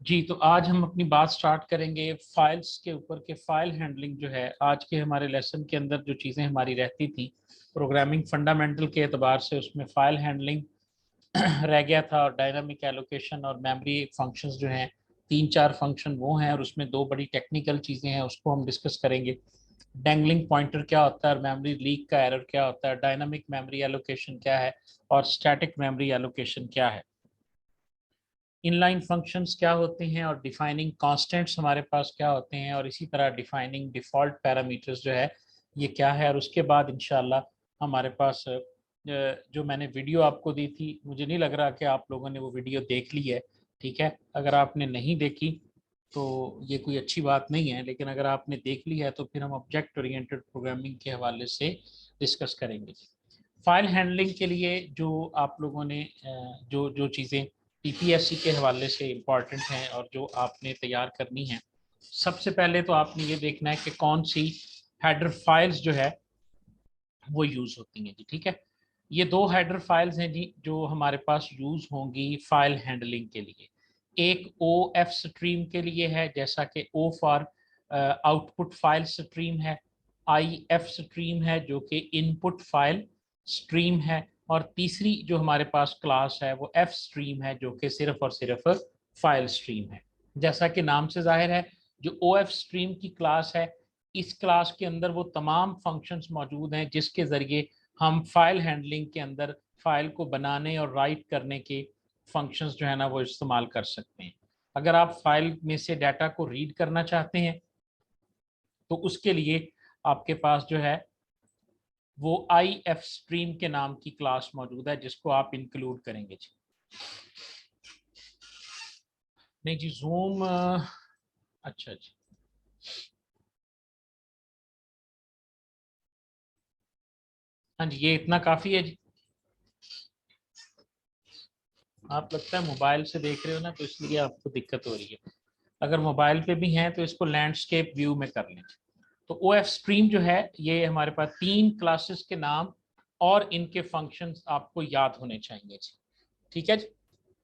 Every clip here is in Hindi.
जी, तो आज हम अपनी बात स्टार्ट करेंगे फाइल्स के ऊपर के फाइल हैंडलिंग जो है आज के हमारे लेसन के अंदर जो चीज़ें हमारी रहती थी प्रोग्रामिंग फंडामेंटल के एतबार से उसमें फाइल हैंडलिंग रह गया था और डायनामिक एलोकेशन और मेमोरी फंक्शंस जो हैं तीन चार फंक्शन वो हैं और उसमें दो बड़ी टेक्निकल चीज़ें हैं उसको हम डिस्कस करेंगे। डैंगलिंग पॉइंटर क्या होता है और मेमोरी लीक का एरर क्या होता है, डायनामिक मेमोरी एलोकेशन क्या है और स्टैटिक मेमोरी एलोकेशन क्या है, इनलाइन फंक्शंस क्या होते हैं और डिफाइनिंग कांस्टेंट्स हमारे पास क्या होते हैं और इसी तरह डिफाइनिंग डिफ़ॉल्ट पैरामीटर्स जो है ये क्या है। और उसके बाद इंशाल्लाह हमारे पास जो मैंने वीडियो आपको दी थी, मुझे नहीं लग रहा कि आप लोगों ने वो वीडियो देख ली है। ठीक है, अगर आपने नहीं देखी तो ये कोई अच्छी बात नहीं है, लेकिन अगर आपने देख ली है तो फिर हम ऑब्जेक्ट ओरिएंटेड प्रोग्रामिंग के हवाले से डिस्कस करेंगे। फाइल हैंडलिंग के लिए जो आप लोगों ने जो जो चीज़ें पीपीएससी के हवाले से इम्पॉर्टेंट हैं और जो आपने तैयार करनी है, सबसे पहले तो आपने ये देखना है कि कौन सी हेडर फाइल्स जो है वो यूज़ होती हैं जी। ठीक है, ये दो हेडर फाइल्स हैं जी जो हमारे पास यूज़ होंगी फाइल हैंडलिंग के लिए। एक ओ एफ स्ट्रीम के लिए है, जैसा कि O for output file stream है, आई एफ स्ट्रीम है जो कि इनपुट फाइल स्ट्रीम है, और तीसरी जो हमारे पास क्लास है वो एफ स्ट्रीम है जो कि सिर्फ और सिर्फ फाइल स्ट्रीम है। जैसा कि नाम से जाहिर है, जो ओ एफ स्ट्रीम की क्लास है, इस क्लास के अंदर वो तमाम फंक्शंस मौजूद हैं जिसके ज़रिए हम फाइल हैंडलिंग के अंदर फाइल को बनाने और राइट करने के फंक्शंस जो है ना वो इस्तेमाल कर सकते हैं। अगर आप फाइल में से डाटा को रीड करना चाहते हैं तो उसके लिए आपके पास जो है वो आई एफ स्ट्रीम के नाम की क्लास मौजूद है जिसको आप इंक्लूड करेंगे जी। नहीं जी, जूम अच्छा जी, हाँ जी, ये इतना काफ़ी है जी। आप लगता है मोबाइल से देख रहे हो ना तो इसलिए आपको दिक्कत हो रही है। अगर मोबाइल पे भी हैं तो इसको लैंडस्केप व्यू में कर लें। तो ओ एफ स्ट्रीम जो है ये हमारे पास तीन क्लासेस के नाम और इनके फंक्शंस आपको याद होने चाहिए जी। ठीक है जी,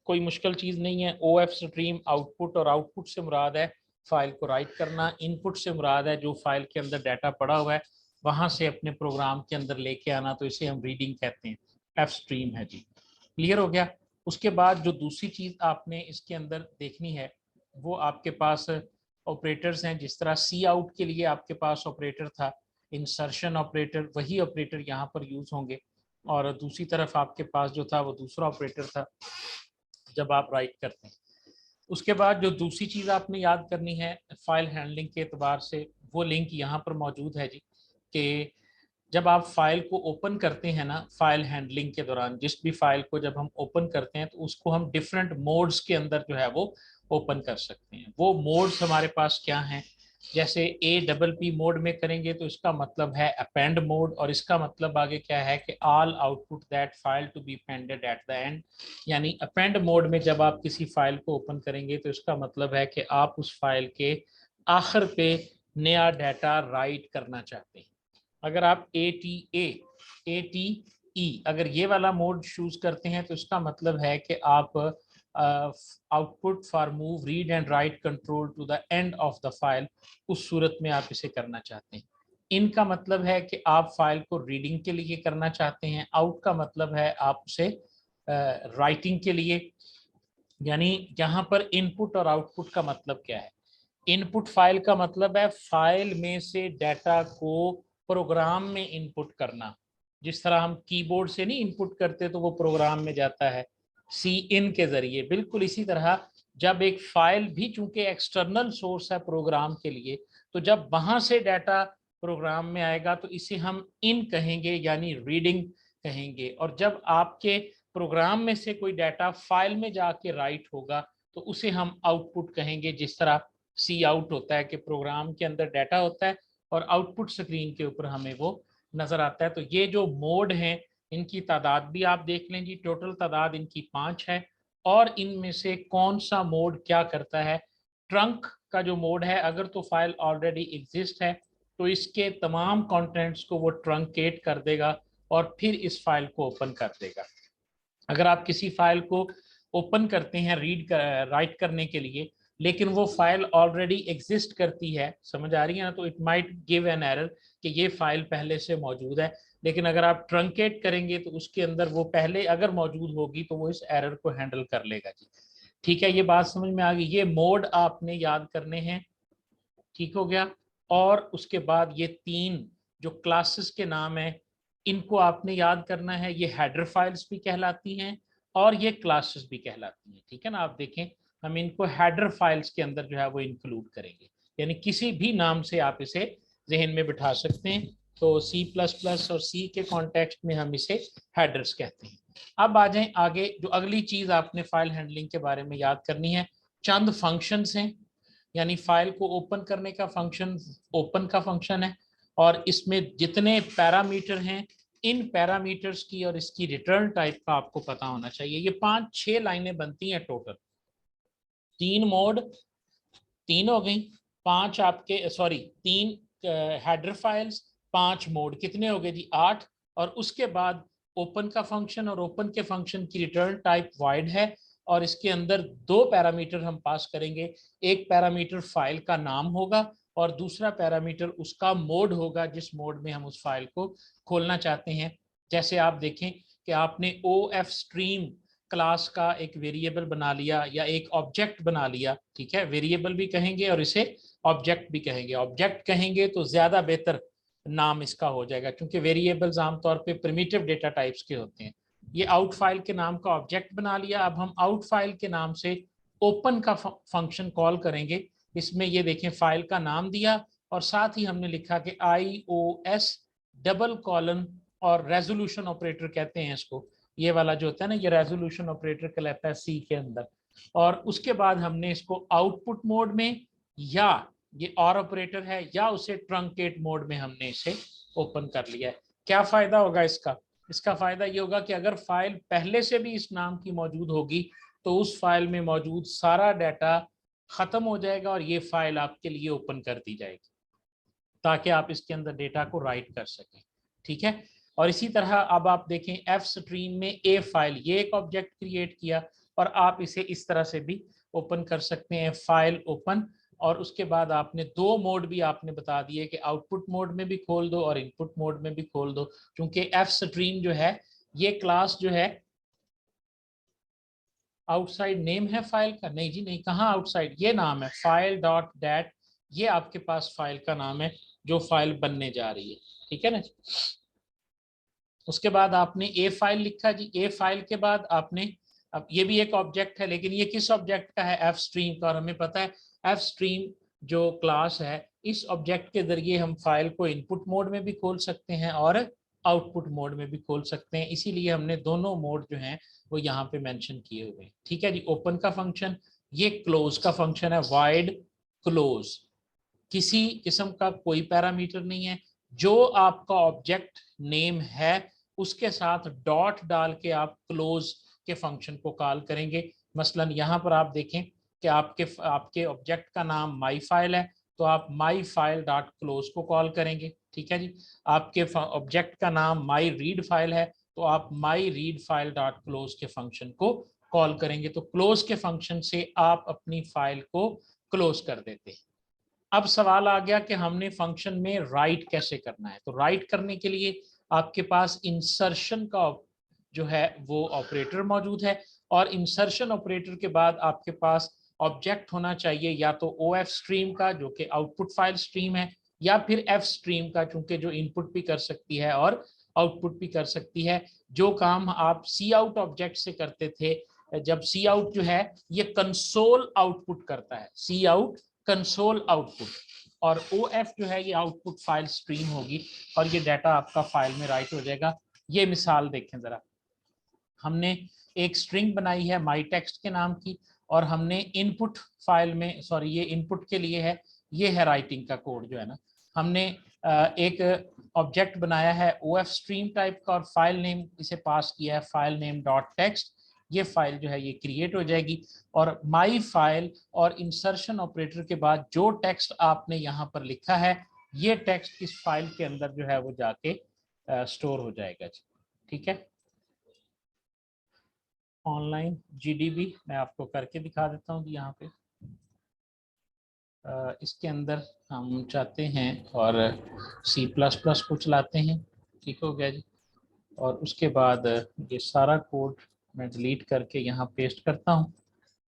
कोई मुश्किल चीज़ नहीं है। ओ एफ स्ट्रीम आउटपुट, और आउटपुट से मुराद है फाइल को राइट करना, इनपुट से मुराद है जो फाइल के अंदर डाटा पड़ा हुआ है वहां से अपने प्रोग्राम के अंदर लेके आना, तो इसे हम रीडिंग कहते हैं। एफ स्ट्रीम है जी, क्लियर हो गया। उसके बाद जो दूसरी चीज़ आपने इसके अंदर देखनी है वो आपके पास ऑपरेटर्स हैं। जिस तरह सी आउट के लिए आपके पास ऑपरेटर था इंसर्शन ऑपरेटर, वही ऑपरेटर यहाँ पर यूज़ होंगे, और दूसरी तरफ आपके पास जो था वो दूसरा ऑपरेटर था जब आप राइट करते हैं। उसके बाद जो दूसरी चीज़ आपने याद करनी है फाइल हैंडलिंग के एतबार से, वो लिंक यहाँ पर मौजूद है जी, कि जब आप फाइल को ओपन करते हैं ना फाइल हैंडलिंग के दौरान, जिस भी फाइल को जब हम ओपन करते हैं तो उसको हम डिफरेंट मोड्स के अंदर जो है वो ओपन कर सकते हैं। वो मोड्स हमारे पास क्या हैं, जैसे ए डबल पी मोड में करेंगे तो इसका मतलब है अपेंड मोड, और इसका मतलब आगे क्या है कि all output that file to be appended at the end. यानी अपेंड मोड में जब आप किसी फाइल को ओपन करेंगे तो इसका मतलब है कि आप उस फाइल के आखिर पे नया डाटा राइट करना चाहते हैं। अगर आप ए टी ई अगर ये वाला मोड चूज करते हैं तो इसका मतलब है कि आप output for move read and write control to the end of the file, उस सूरत में आप इसे करना चाहते हैं। इनका मतलब है कि आप फाइल को रीडिंग के लिए करना चाहते हैं, आउट का मतलब है आप उसे राइटिंग के लिए। यानी यहाँ पर इनपुट और आउटपुट का मतलब क्या है। इनपुट फाइल का मतलब है फाइल में से डाटा को प्रोग्राम में इनपुट करना। जिस तरह हम कीबोर्ड से नहीं इनपुट करते तो वो प्रोग्राम में जाता है सी इन के जरिए, बिल्कुल इसी तरह जब एक फाइल भी चूंकि एक्सटर्नल सोर्स है प्रोग्राम के लिए, तो जब वहां से डाटा प्रोग्राम में आएगा तो इसे हम इन कहेंगे यानी रीडिंग कहेंगे। और जब आपके प्रोग्राम में से कोई डाटा फाइल में जाके राइट होगा तो उसे हम आउटपुट कहेंगे। जिस तरह सी आउट होता है कि प्रोग्राम के अंदर डाटा होता है और आउटपुट स्क्रीन के ऊपर हमें वो नजर आता है। तो ये जो मोड हैं इनकी तादाद भी आप देख लें जी, टोटल तादाद इनकी 5 है। और इनमें से कौन सा मोड क्या करता है, ट्रंक का जो मोड है, अगर तो फाइल ऑलरेडी एग्जिस्ट है तो इसके तमाम कंटेंट्स को वो ट्रंकेट कर देगा और फिर इस फाइल को ओपन कर देगा। अगर आप किसी फाइल को ओपन करते हैं रीड कर राइट करने के लिए लेकिन वो फाइल ऑलरेडी एग्जिस्ट करती है, समझ आ रही है ना, तो it might give an error कि ये फाइल पहले से मौजूद है। लेकिन अगर आप ट्रंकेट करेंगे तो उसके अंदर वो पहले अगर मौजूद होगी तो वो इस एरर को हैंडल कर लेगा जी। ठीक है, ये बात समझ में आ गई। ये मोड आपने याद करने हैं, ठीक हो गया। और उसके बाद ये तीन जो क्लासेस के नाम है इनको आपने याद करना है। ये हेडर फाइल्स भी कहलाती हैं और ये क्लासेस भी कहलाती हैं, ठीक है ना। आप देखें, हम इनको हेडर फाइल्स के अंदर जो है वो इंक्लूड करेंगे, यानी किसी भी नाम से आप इसे जहन में बिठा सकते हैं। तो सी प्लस प्लस और सी के कॉन्टेक्स्ट में हम इसे हेडर्स कहते हैं। अब आ जाएं आगे, जो अगली चीज आपने फाइल हैंडलिंग के बारे में याद करनी है, चंद फंक्शंस हैं। यानी फाइल को ओपन करने का फंक्शन ओपन का फंक्शन है, और इसमें जितने पैरामीटर हैं इन पैरामीटर्स की और इसकी रिटर्न टाइप का आपको पता होना चाहिए। ये 5-6 लाइनें बनती हैं टोटल। 3 मोड, 3 हो गई, 5 आपके सॉरी 3 हेडर फाइल्स, 5 मोड, कितने हो गए जी 8। और उसके बाद ओपन का फंक्शन, और ओपन के फंक्शन की रिटर्न टाइप वाइड है, और इसके अंदर 2 पैरामीटर हम पास करेंगे। एक पैरामीटर फाइल का नाम होगा और दूसरा पैरामीटर उसका मोड होगा, जिस मोड में हम उस फाइल को खोलना चाहते हैं। जैसे आप देखें कि आपने ओ एफ स्ट्रीम क्लास का एक वेरिएबल बना लिया या एक ऑब्जेक्ट बना लिया, ठीक है। वेरिएबल भी कहेंगे और इसे ऑब्जेक्ट भी कहेंगे। ऑब्जेक्ट कहेंगे तो ज्यादा बेहतर नाम इसका हो जाएगा, क्योंकि वेरिएबल्स आमतौर पे प्रिमिटिव डेटा टाइप्स के होते हैं। ये आउट फाइल के नाम का ऑब्जेक्ट बना लिया। अब हम आउट फाइल के नाम से ओपन का फंक्शन कॉल करेंगे। इसमें ये देखें, फाइल का नाम दिया और साथ ही हमने लिखा कि IOS डबल कॉलन, और रेजोल्यूशन ऑपरेटर कहते हैं इसको। ये वाला जो होता है ना, ये रेजोल्यूशन ऑपरेटर कहलाता है सी के अंदर। और उसके बाद हमने इसको आउटपुट मोड में, या ये और ऑपरेटर है, या उसे ट्रंकेट मोड में हमने इसे ओपन कर लिया है। क्या फायदा होगा इसका? इसका फायदा ये होगा कि अगर फाइल पहले से भी इस नाम की मौजूद होगी तो उस फाइल में मौजूद सारा डाटा खत्म हो जाएगा और ये फाइल आपके लिए ओपन कर दी जाएगी, ताकि आप इसके अंदर डेटा को राइट कर सकें, ठीक है। और इसी तरह अब आप देखें, एफ स्ट्रीम में ए फाइल, ये एक ऑब्जेक्ट क्रिएट किया और आप इसे इस तरह से भी ओपन कर सकते हैं, फाइल ओपन। और उसके बाद आपने 2 मोड भी आपने बता दिए कि आउटपुट मोड में भी खोल दो और इनपुट मोड में भी खोल दो। क्योंकि एफ स्ट्रीम जो है, ये क्लास जो है, आउटसाइड नेम है फाइल का? नहीं जी नहीं, कहाँ आउटसाइड, ये नाम है फाइल डॉट डैट, ये आपके पास फाइल का नाम है जो फाइल बनने जा रही है, ठीक है ना। उसके बाद आपने ए फाइल लिखा जी। ए फाइल के बाद आपने, अब ये भी एक ऑब्जेक्ट है, लेकिन ये किस ऑब्जेक्ट का है? एफ स्ट्रीम का। और हमें पता है एफ स्ट्रीम जो क्लास है, इस ऑब्जेक्ट के जरिए हम फाइल को इनपुट मोड में भी खोल सकते हैं और आउटपुट मोड में भी खोल सकते हैं। इसीलिए हमने दोनों मोड जो हैं वो यहाँ पे मेंशन किए हुए हैं, ठीक है जी। ओपन का फंक्शन, ये क्लोज का फंक्शन है, वाइड क्लोज। किसी किस्म का कोई पैरामीटर नहीं है, जो आपका ऑब्जेक्ट नेम है उसके साथ डॉट डाल के आप क्लोज के फंक्शन को कॉल करेंगे। मसलन यहाँ पर आप देखें कि आपके आपके ऑब्जेक्ट का नाम माई फाइल है, तो आप माई फाइल डॉट क्लोज को कॉल करेंगे, ठीक है जी। आपके ऑब्जेक्ट का नाम माई रीड फाइल है, तो आप माई रीड फाइल डॉट क्लोज के फंक्शन को कॉल करेंगे। तो क्लोज के फंक्शन से आप अपनी फाइल को क्लोज कर देते हैं। अब सवाल आ गया कि हमने फंक्शन में राइट कैसे करना है। तो राइट करने के लिए आपके पास इंसर्शन का जो है वो ऑपरेटर मौजूद है, और इंसर्शन ऑपरेटर के बाद आपके पास ऑब्जेक्ट होना चाहिए या तो ओ एफ स्ट्रीम का जो कि आउटपुट फाइल स्ट्रीम है, या फिर एफ स्ट्रीम का, चूंकि जो इनपुट भी कर सकती है और आउटपुट भी कर सकती है। जो काम आप सी आउट ऑब्जेक्ट से करते थे, जब सी आउट जो है ये कंसोल आउटपुट करता है, सी आउट कंसोल आउटपुट, और ओ एफ जो है ये आउटपुट फाइल स्ट्रीम होगी और ये डाटा आपका फाइल में राइट हो जाएगा। ये मिसाल देखें जरा, हमने एक स्ट्रिंग बनाई है माई टेक्स्ट के नाम की, और हमने इनपुट फाइल में, सॉरी ये इनपुट के लिए है, ये है राइटिंग का कोड जो है ना। हमने एक ऑब्जेक्ट बनाया है ओ एफ स्ट्रीम टाइप का और फाइल नेम इसे पास किया है फाइल नेम डॉट टेक्स्ट। ये फाइल जो है ये क्रिएट हो जाएगी, और माई फाइल और इंसर्शन ऑपरेटर के बाद जो टेक्स्ट आपने यहाँ पर लिखा है, ये टेक्स्ट इस फाइल के अंदर जो है वो जाके स्टोर हो जाएगा, ठीक है। ऑनलाइन जीडीबी मैं आपको करके दिखा देता हूँ यहाँ पे। इसके अंदर हम चाहते हैं और C++ को चलाते हैं। ठीक हो गया जी। और उसके बाद ये सारा कोड मैं डिलीट करके यहाँ पेस्ट करता हूँ।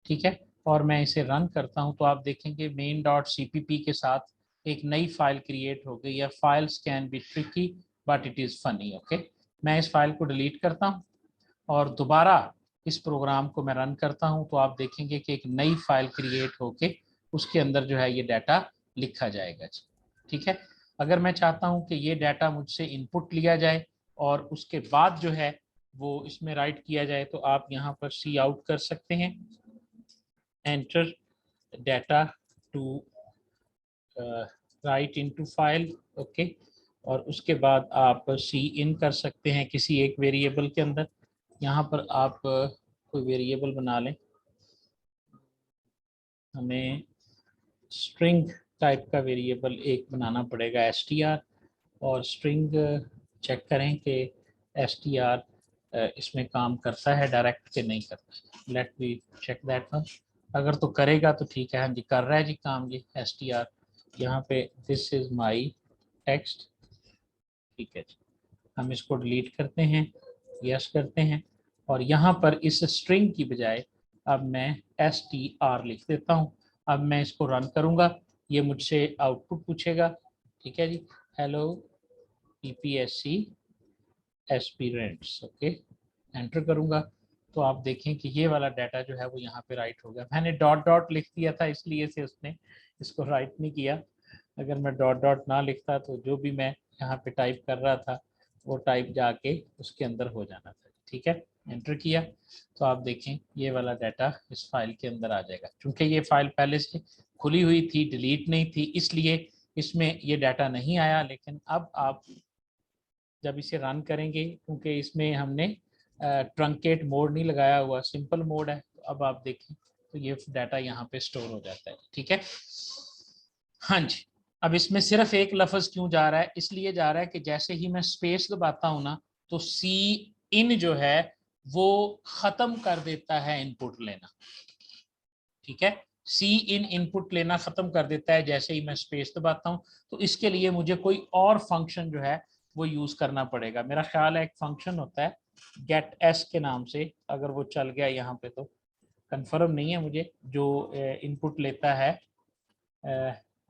ठीक है, और मैं इसे रन करता हूँ तो आप देखेंगे main.cpp के साथ एक नई फाइल क्रिएट हो गई है। Files can be tricky but it is funny. Okay, मैं इस फाइल को डिलीट करता हूँ और दोबारा इस प्रोग्राम को मैं रन करता हूँ तो आप देखेंगे कि एक नई फाइल क्रिएट होके उसके अंदर जो है ये डाटा लिखा जाएगा। ठीक है, अगर मैं चाहता हूँ कि ये डाटा मुझसे इनपुट लिया जाए और उसके बाद जो है वो इसमें राइट किया जाए तो आप यहाँ पर सी आउट कर सकते हैं, enter data to write into file. Okay, और उसके बाद आप सी इन कर सकते हैं किसी एक वेरिएबल के अंदर। यहाँ पर आप कोई वेरिएबल बना लें, हमें स्ट्रिंग टाइप का वेरिएबल एक बनाना पड़ेगा str, और स्ट्रिंग चेक करें कि str इसमें काम करता है डायरेक्ट के नहीं करता। Let me check that one. अगर तो करेगा तो ठीक है, हाँ जी कर रहा है जी काम ये str। यहाँ पे दिस इज माई टेक्स्ट। ठीक है जी, हम इसको डिलीट करते हैं, यस करते हैं, और यहाँ पर इस स्ट्रिंग की बजाय अब मैं str लिख देता हूँ। अब मैं इसको रन करूँगा, ये मुझसे आउटपुट पूछेगा। ठीक है जी, hello EPSC aspirants. Okay, enter करूँगा तो आप देखें कि ये वाला डाटा जो है वो यहाँ पे राइट हो गया। मैंने डॉट डॉट लिख दिया था इसलिए से उसने इसको राइट नहीं किया। अगर मैं डॉट डॉट ना लिखता तो जो भी मैं यहाँ पे टाइप कर रहा था वो टाइप जाके उसके अंदर हो जाना था। ठीक है, एंटर किया तो आप देखें ये वाला डाटा इस फाइल के अंदर आ जाएगा। क्योंकि ये फाइल पहले से खुली हुई थी, डिलीट नहीं थी, इसलिए इसमें ये डाटा नहीं आया। लेकिन अब आप जब इसे रन करेंगे, क्योंकि इसमें हमने ट्रंकेट मोड नहीं लगाया हुआ, सिंपल मोड है, तो अब आप देखें तो ये डाटा यहाँ पे स्टोर हो जाता है। ठीक है, हाँ जी। अब इसमें सिर्फ एक लफ्ज क्यों जा रहा है, इसलिए जा रहा है कि जैसे ही मैं स्पेस दबाता हूँ ना तो सी इन जो है वो खत्म कर देता है इनपुट लेना। ठीक है, सी इन इनपुट लेना खत्म कर देता है जैसे ही मैं स्पेस दबाता हूं। तो इसके लिए मुझे कोई और फंक्शन जो है वो यूज करना पड़ेगा। मेरा ख्याल है एक फंक्शन होता है गेट एस के नाम से, अगर वो चल गया यहाँ पे तो कंफर्म नहीं है मुझे, जो इनपुट लेता है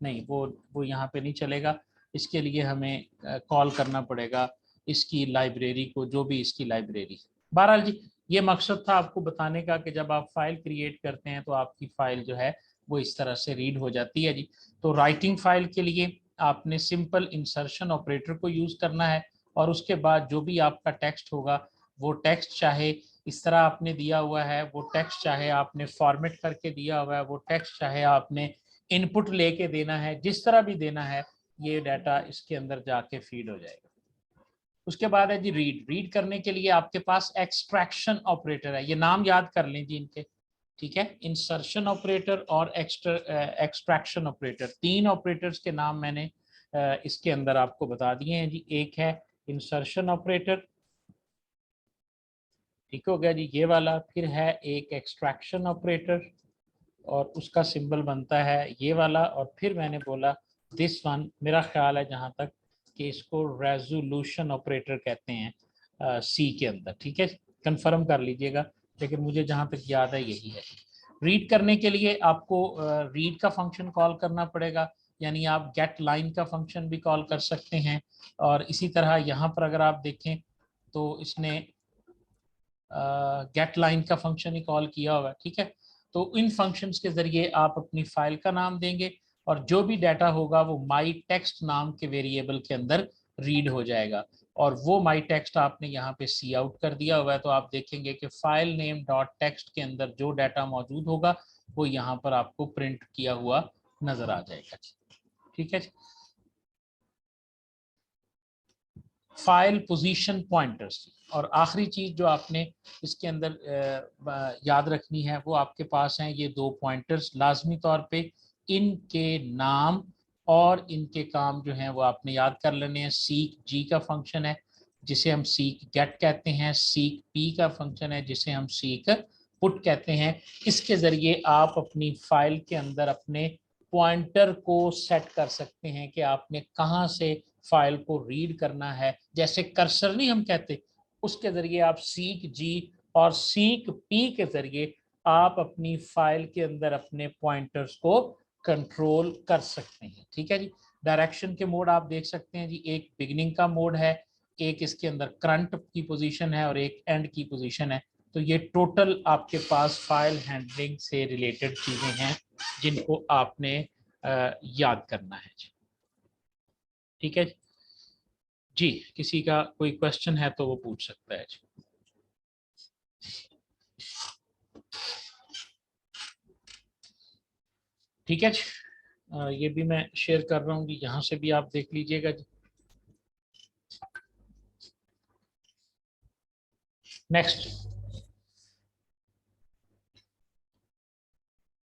नहीं, वो यहाँ पे नहीं चलेगा। इसके लिए हमें कॉल करना पड़ेगा इसकी लाइब्रेरी को, जो भी इसकी लाइब्रेरी। बहरहाल जी, ये मकसद था आपको बताने का कि जब आप फाइल क्रिएट करते हैं तो आपकी फाइल जो है वो इस तरह से रीड हो जाती है जी। तो राइटिंग फाइल के लिए आपने सिंपल इंसर्शन ऑपरेटर को यूज करना है, और उसके बाद जो भी आपका टेक्स्ट होगा वो टेक्स्ट चाहे इस तरह आपने दिया हुआ है, वो टेक्स्ट चाहे आपने फॉर्मेट करके दिया हुआ है, वो टेक्स्ट चाहे आपने इनपुट लेके देना है, जिस तरह भी देना है ये डाटा इसके अंदर जाके फीड हो जाएगा। उसके बाद है जी रीड। रीड करने के लिए आपके पास एक्सट्रैक्शन ऑपरेटर है, ये नाम याद कर लें जी इनके। ठीक है, इंसर्शन ऑपरेटर और एक्सट्रैक्शन ऑपरेटर, तीन ऑपरेटर्स के नाम मैंने इसके अंदर आपको बता दिए हैं जी। एक है इंसर्शन ऑपरेटर, ठीक हो गया जी ये वाला। फिर है एक एक्सट्रैक्शन ऑपरेटर और उसका सिंबल बनता है ये वाला। और फिर मैंने बोला दिस वन, मेरा ख्याल है जहाँ तक कि इसको रेजोल्यूशन ऑपरेटर कहते हैं सी के अंदर। ठीक है, कंफर्म कर लीजिएगा, लेकिन मुझे जहाँ तक याद है यही है। रीड करने के लिए आपको रीड का फंक्शन कॉल करना पड़ेगा, यानी आप गेट लाइन का फंक्शन भी कॉल कर सकते हैं। और इसी तरह यहाँ पर अगर आप देखें तो इसने गेट लाइन का फंक्शन ही कॉल किया हुआ है। ठीक है, तो इन फंक्शंस के जरिए आप अपनी फाइल का नाम देंगे और जो भी डाटा होगा वो माई टेक्स्ट नाम के वेरिएबल के अंदर रीड हो जाएगा। और वो माई टेक्स्ट आपने यहाँ पे सी आउट कर दिया हुआ है, तो आप देखेंगे कि फाइल नेम डॉट टेक्स्ट के अंदर जो डाटा मौजूद होगा वो यहाँ पर आपको प्रिंट किया हुआ नजर आ जाएगा। ठीक है, फाइल पोजीशन पॉइंटर्स। और आखिरी चीज जो आपने इसके अंदर याद रखनी है वो आपके पास हैं ये दो पॉइंटर्स, लाजमी तौर पे इनके नाम और इनके काम जो हैं वो आपने याद कर लेने हैं। सीक जी का फंक्शन है जिसे हम सीक गेट कहते हैं, सीक पी का फंक्शन है जिसे हम सीक पुट कहते हैं। इसके जरिए आप अपनी फाइल के अंदर अपने पॉइंटर को सेट कर सकते हैं कि आपने कहाँ से फाइल को रीड करना है। जैसे कर्सर नहीं हम कहते, उसके जरिए आप सीक जी और सीक पी के जरिए आप अपनी फाइल के अंदर अपने पॉइंटर्स को कंट्रोल कर सकते हैं। ठीक है जी। डायरेक्शन के मोड आप देख सकते हैं जी, एक बिगिनिंग का मोड है, एक इसके अंदर करंट की पोजीशन है और एक एंड की पोजीशन है। तो ये टोटल आपके पास फाइल हैंडलिंग से रिलेटेड चीजें हैं जिनको आपने याद करना है जी। ठीक है जी। किसी का कोई क्वेश्चन है तो वो पूछ सकता है जी। ठीक है जी। ये भी मैं शेयर कर रहा हूँ कि यहाँ से भी आप देख लीजिएगा जी। Next,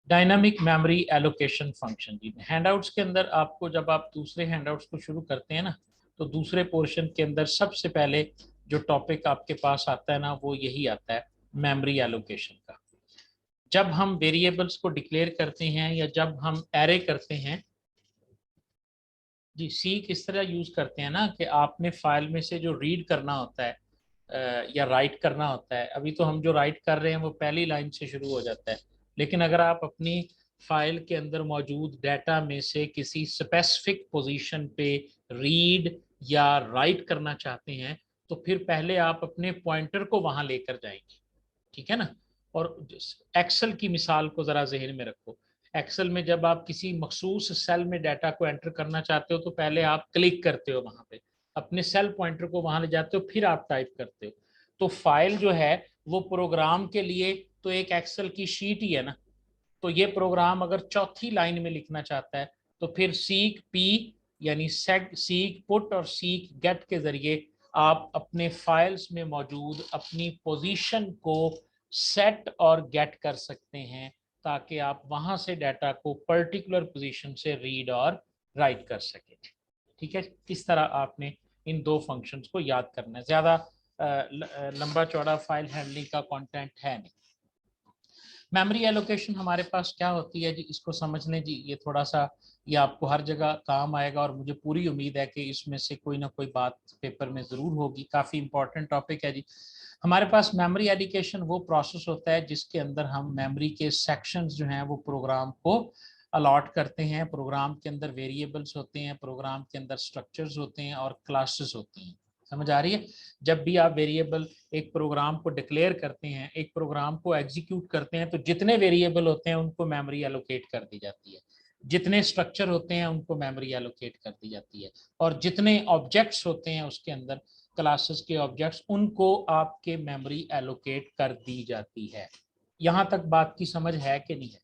dynamic memory allocation function जी। हैंडआउट्स के अंदर आपको, जब आप दूसरे हैंडआउट्स को शुरू करते हैं ना, तो दूसरे पोर्शन के अंदर सबसे पहले जो टॉपिक आपके पास आता है ना, वो यही आता है, मेमोरी एलोकेशन का। जब हम वेरिएबल्स को डिक्लेयर करते हैं या जब हम एरे करते हैं जी, सी किस तरह यूज करते हैं ना कि आपने फाइल में से जो रीड करना होता है या राइट करना होता है, अभी तो हम जो राइट कर रहे हैं वो पहली लाइन से शुरू हो जाता है, लेकिन अगर आप अपनी फाइल के अंदर मौजूद डाटा में से किसी स्पेसिफिक पोजीशन पे रीड या राइट करना चाहते हैं तो फिर पहले आप अपने पॉइंटर को वहां लेकर जाएंगे। ठीक है ना। और एक्सेल की मिसाल को जरा जहन में रखो। एक्सेल में जब आप किसी मखसूस सेल में डाटा को एंटर करना चाहते हो तो पहले आप क्लिक करते हो वहां पे, अपने सेल पॉइंटर को वहां ले जाते हो, फिर आप टाइप करते हो। तो फाइल जो है वो प्रोग्राम के लिए तो एक एक्सेल की शीट ही है ना। तो ये प्रोग्राम अगर चौथी लाइन में लिखना चाहता है तो फिर सीक पी यानी सेट सीक पुट और सीक गेट के जरिए आप अपने फाइल्स में मौजूद अपनी पोजीशन को सेट और गेट कर सकते हैं, ताकि आप वहां से डाटा को पर्टिकुलर पोजीशन से रीड और राइट कर सकें। ठीक है। इस तरह आपने इन दो फंक्शंस को याद करना है। ज्यादा लंबा चौड़ा फाइल हैंडलिंग का कंटेंट है नहीं। मेमोरी एलोकेशन हमारे पास क्या होती है जी, इसको समझने जी, ये थोड़ा सा ये आपको हर जगह काम आएगा और मुझे पूरी उम्मीद है कि इसमें से कोई ना कोई बात पेपर में जरूर होगी। काफी इंपॉर्टेंट टॉपिक है जी। हमारे पास मेमोरी एलोकेशन वो प्रोसेस होता है जिसके अंदर हम मेमोरी के सेक्शंस जो हैं वो प्रोग्राम को अलॉट करते हैं। प्रोग्राम के अंदर वेरिएबल्स होते हैं, प्रोग्राम के अंदर स्ट्रक्चर्स होते हैं और क्लासेस होती हैं। समझ आ रही है। जब भी आप वेरिएबल एक प्रोग्राम को डिक्लेयर करते हैं, एक प्रोग्राम को एग्जीक्यूट करते हैं, तो जितने वेरिएबल होते हैं उनको मेमोरी एलोकेट कर दी जाती है, जितने स्ट्रक्चर होते हैं उनको मेमोरी एलोकेट कर दी जाती है, और जितने ऑब्जेक्ट्स होते हैं उसके अंदर क्लासेस के ऑब्जेक्ट्स उनको आपके मेमोरी एलोकेट कर दी जाती है। यहां तक बात की समझ है कि नहीं है।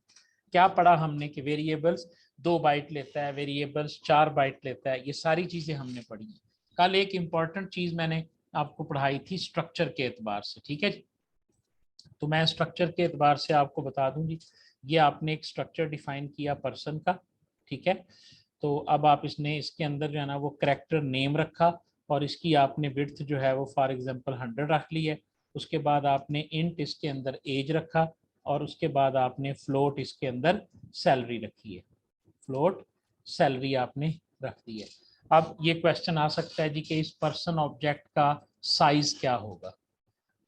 क्या पढ़ा हमने कि वेरिएबल्स 2 बाइट लेता है, वेरिएबल्स 4 बाइट लेता है, ये सारी चीजें हमने पढ़ी हैं। कल एक इंपॉर्टेंट चीज मैंने आपको पढ़ाई थी स्ट्रक्चर के एतबार से। ठीक है जी। तो मैं स्ट्रक्चर के एतबार से आपको बता दूं जी, ये आपने एक स्ट्रक्चर डिफाइन किया पर्सन का। ठीक है। तो अब आप इसने इसके अंदर जो है ना वो करेक्टर नेम रखा और इसकी आपने विड्थ जो है वो फॉर एग्जांपल 100 रख ली है। उसके बाद आपने इंट इसके अंदर एज रखा और उसके बाद आपने फ्लोट इसके अंदर सैलरी रखी है। फ्लोट सैलरी आपने रख दी है। अब ये क्वेश्चन आ सकता है जी कि इस पर्सन ऑब्जेक्ट का साइज क्या होगा।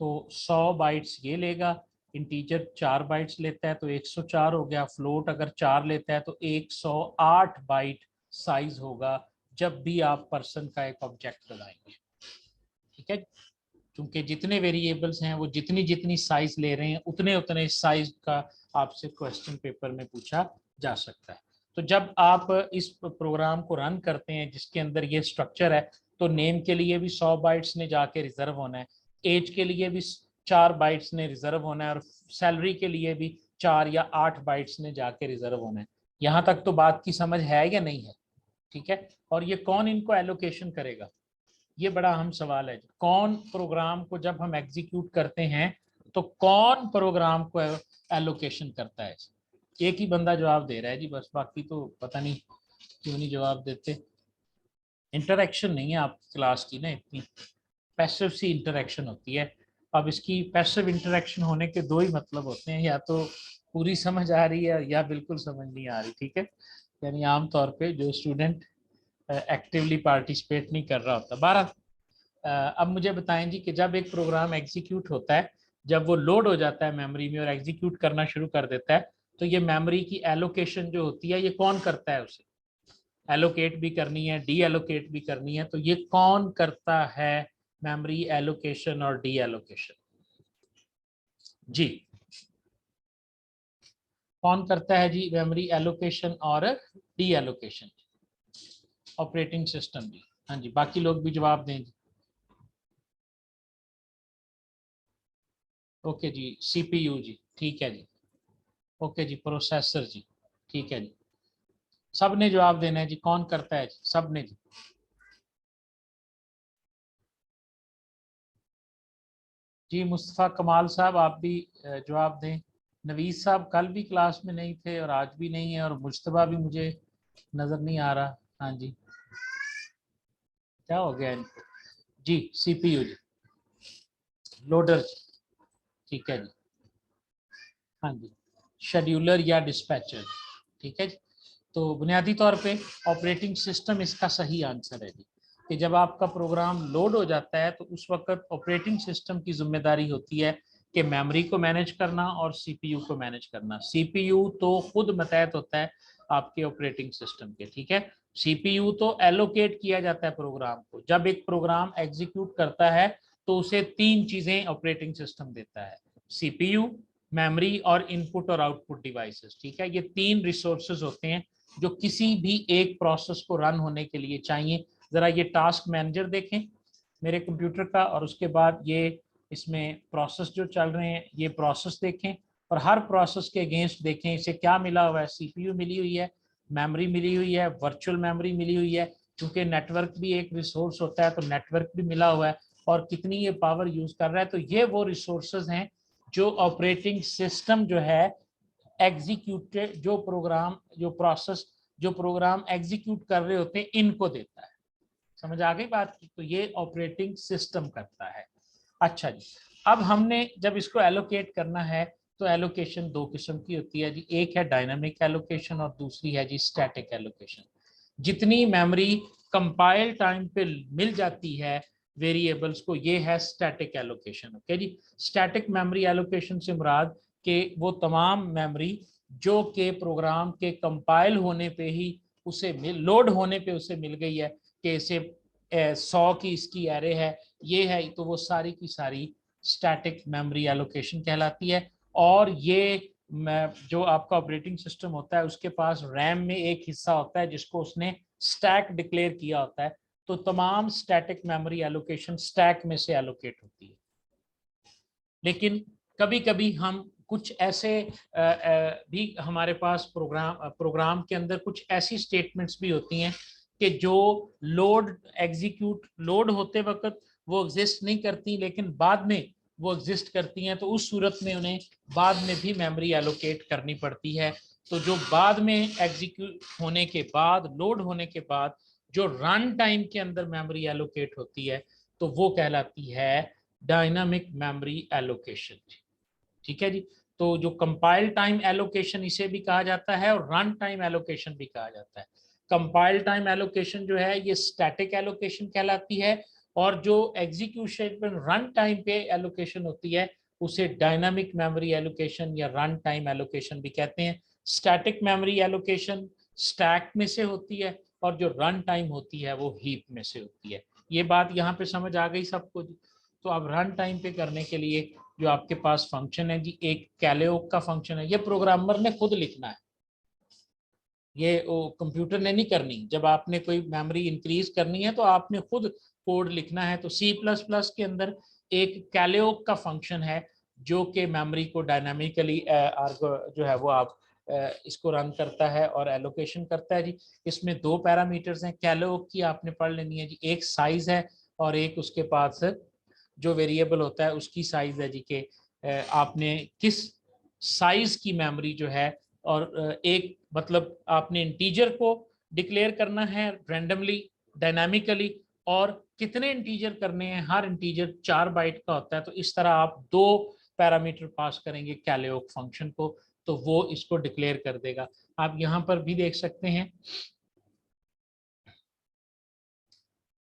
तो 100 बाइट्स ये लेगा, इंटीजर 4 बाइट्स लेता है तो 104 हो गया, फ्लोट अगर 4 लेता है तो 108 बाइट साइज होगा जब भी आप पर्सन का एक ऑब्जेक्ट लगाएंगे। ठीक है। क्योंकि जितने वेरिएबल्स हैं वो जितनी जितनी साइज ले रहे हैं उतने उतने साइज का आपसे क्वेश्चन पेपर में पूछा जा सकता है। तो जब आप इस प्रोग्राम को रन करते हैं जिसके अंदर ये स्ट्रक्चर है, तो नेम के लिए भी 100 बाइट्स ने जाके रिजर्व होना है, एज के लिए भी 4 बाइट्स ने रिजर्व होना है और सैलरी के लिए भी 4 या 8 बाइट्स ने जाके रिजर्व होना है। यहां तक तो बात की समझ है या नहीं है। ठीक है। और ये कौन इनको एलोकेशन करेगा, ये बड़ा अहम सवाल है। कौन प्रोग्राम को जब हम एग्जीक्यूट करते हैं तो कौन प्रोग्राम को एलोकेशन करता है। एक ही बंदा जवाब दे रहा है जी बस, बाकी तो पता नहीं क्यों नहीं जवाब देते। इंटरेक्शन नहीं है आपकी क्लास की ना इतनी, पैसिव सी इंटरेक्शन होती है। अब इसकी पैसिव इंटरेक्शन होने के दो ही मतलब होते हैं, या तो पूरी समझ आ रही है या बिल्कुल समझ नहीं आ रही, ठीक है। यानी आमतौर पे जो स्टूडेंट एक्टिवली पार्टिसिपेट नहीं कर रहा होता। 12 अब मुझे बताएं जी कि जब एक प्रोग्राम एग्जीक्यूट होता है, जब वो लोड हो जाता है मेमोरी में और एग्जीक्यूट करना शुरू कर देता है, तो ये मेमोरी की एलोकेशन जो होती है ये कौन करता है? उसे एलोकेट भी करनी है, डी एलोकेट भी करनी है, तो ये कौन करता है मेमोरी एलोकेशन और डी एलोकेशन? जी कौन करता है जी मेमोरी एलोकेशन और डी एलोकेशन? ऑपरेटिंग सिस्टम जी। हाँ जी, बाकी लोग भी जवाब दें जी। ओके जी, सीपीयू जी, ठीक है जी। ओके जी, प्रोसेसर जी, ठीक है जी। सब ने जवाब देना है जी, कौन करता है जी? सब ने जी। जी मुस्तफ़ा कमाल साहब आप भी जवाब दें। नवीद साहब कल भी क्लास में नहीं थे और आज भी नहीं है, और मुश्तबा भी मुझे नजर नहीं आ रहा। हाँ जी, क्या हो गया इनको? जी सीपीयू जी, लोडर जी, ठीक है जी। हाँ जी, शेड्यूलर या डिस्पैचर, ठीक है जी। तो बुनियादी तौर पे ऑपरेटिंग सिस्टम इसका सही आंसर है जी, कि जब आपका प्रोग्राम लोड हो जाता है तो उस वक्त ऑपरेटिंग सिस्टम की जिम्मेदारी होती है कि मेमोरी को मैनेज करना और सीपीयू को मैनेज करना। सीपीयू तो खुद मतहत होता है आपके ऑपरेटिंग सिस्टम के, ठीक है। सीपीयू तो एलोकेट किया जाता है प्रोग्राम को। जब एक प्रोग्राम एग्जीक्यूट करता है तो उसे तीन चीजें ऑपरेटिंग सिस्टम देता है: सीपीयू, मेमोरी और इनपुट और आउटपुट डिवाइसेस, ठीक है। ये तीन रिसोर्सेज होते हैं जो किसी भी एक प्रोसेस को रन होने के लिए चाहिए। जरा ये टास्क मैनेजर देखें मेरे कंप्यूटर का, और उसके बाद ये इसमें प्रोसेस जो चल रहे हैं ये प्रोसेस देखें, और हर प्रोसेस के अगेंस्ट देखें इसे क्या मिला हुआ है। सीपीयू मिली हुई है, मेमोरी मिली हुई है, वर्चुअल मेमोरी मिली हुई है, क्योंकि नेटवर्क भी एक रिसोर्स होता है तो नेटवर्क भी मिला हुआ है, और कितनी ये पावर यूज कर रहा है। तो ये वो रिसोर्सेज हैं जो ऑपरेटिंग सिस्टम जो है एग्जीक्यूटेड, जो प्रोसेस जो प्रोग्राम एग्जीक्यूट कर रहे होते हैं इनको देता है। समझ आ गई बात की? तो ये ऑपरेटिंग सिस्टम करता है। अच्छा जी, अब हमने जब इसको एलोकेट करना है तो एलोकेशन दो किस्म की होती है जी, एक है डायनामिक एलोकेशन और दूसरी है जी स्टैटिक एलोकेशन। जितनी मेमोरी कंपाइल टाइम पे मिल जाती है वेरिएबल्स को, ये है स्टैटिक एलोकेशन। ओके जी, स्टैटिक मेमोरी एलोकेशन से मुराद के वो तमाम मेमोरी जो के प्रोग्राम के कंपाइल होने पे ही उसे लोड होने पे उसे मिल गई है, कि इसे 100 की इसकी एरे है, ये है, तो वो सारी की सारी स्टैटिक मेमोरी एलोकेशन कहलाती है। और ये जो आपका ऑपरेटिंग सिस्टम होता है उसके पास रैम में एक हिस्सा होता है जिसको उसने स्टैक डिक्लेयर किया होता है, तो तमाम स्टैटिक मेमोरी एलोकेशन स्टैक में से एलोकेट होती है। लेकिन कभी कभी हम कुछ ऐसे भी हमारे पास प्रोग्राम के अंदर कुछ ऐसी स्टेटमेंट्स भी होती हैं कि जो लोड होते वक्त वो एग्जिस्ट नहीं करती, लेकिन बाद में वो एग्जिस्ट करती हैं, तो उस सूरत में उन्हें बाद में भी मेमोरी एलोकेट करनी पड़ती है। तो जो बाद में एग्जीक्यूट होने के बाद, लोड होने के बाद जो रन टाइम के अंदर मेमोरी एलोकेट होती है, तो वो कहलाती है डायनामिक मेमोरी एलोकेशन, ठीक है जी। तो जो कंपाइल टाइम एलोकेशन इसे भी कहा जाता है और रन टाइम एलोकेशन भी कहा जाता है। कंपाइल टाइम एलोकेशन जो है ये स्टैटिक एलोकेशन कहलाती है, और जो एग्जीक्यूशन रन टाइम पे एलोकेशन होती है उसे डायनामिक मेमोरी एलोकेशन या रन टाइम एलोकेशन भी कहते हैं। स्टैटिक मेमोरी एलोकेशन स्टैक में से होती है, और जो रन टाइम होती है वो हीप में से होती है। ये बात यहाँ पे समझ आ गई सबको? तो अब रन टाइम पे करने के लिए जो आपके पास फंक्शन है जी, एक कैलेओक का फंक्शन है, ये प्रोग्रामर ने खुद लिखना है, ये वो कंप्यूटर ने नहीं करनी। जब आपने कोई मेमोरी इंक्रीज करनी है तो आपने खुद कोड लिखना है। तो सी प्लस प्लस के अंदर एक कैलेओक का फंक्शन है जो कि मेमोरी को डायनामिकली जो है वो आप इसको रन करता है और एलोकेशन करता है जी। इसमें दो पैरामीटर्स हैं कैलेओक की, आपने पढ़ लेनी है जी, एक साइज है और एक उसके पास जो वेरिएबल होता है उसकी साइज है जी, के आपने किस साइज की मेमोरी जो है, और एक मतलब आपने इंटीजर को डिक्लेयर करना है रैंडमली डायनामिकली, और कितने इंटीजर करने हैं, हर इंटीजर 4 बाइट का होता है। तो इस तरह आप दो पैरामीटर पास करेंगे कैलेओक फंक्शन को, तो वो इसको डिक्लेयर कर देगा। आप यहाँ पर भी देख सकते हैं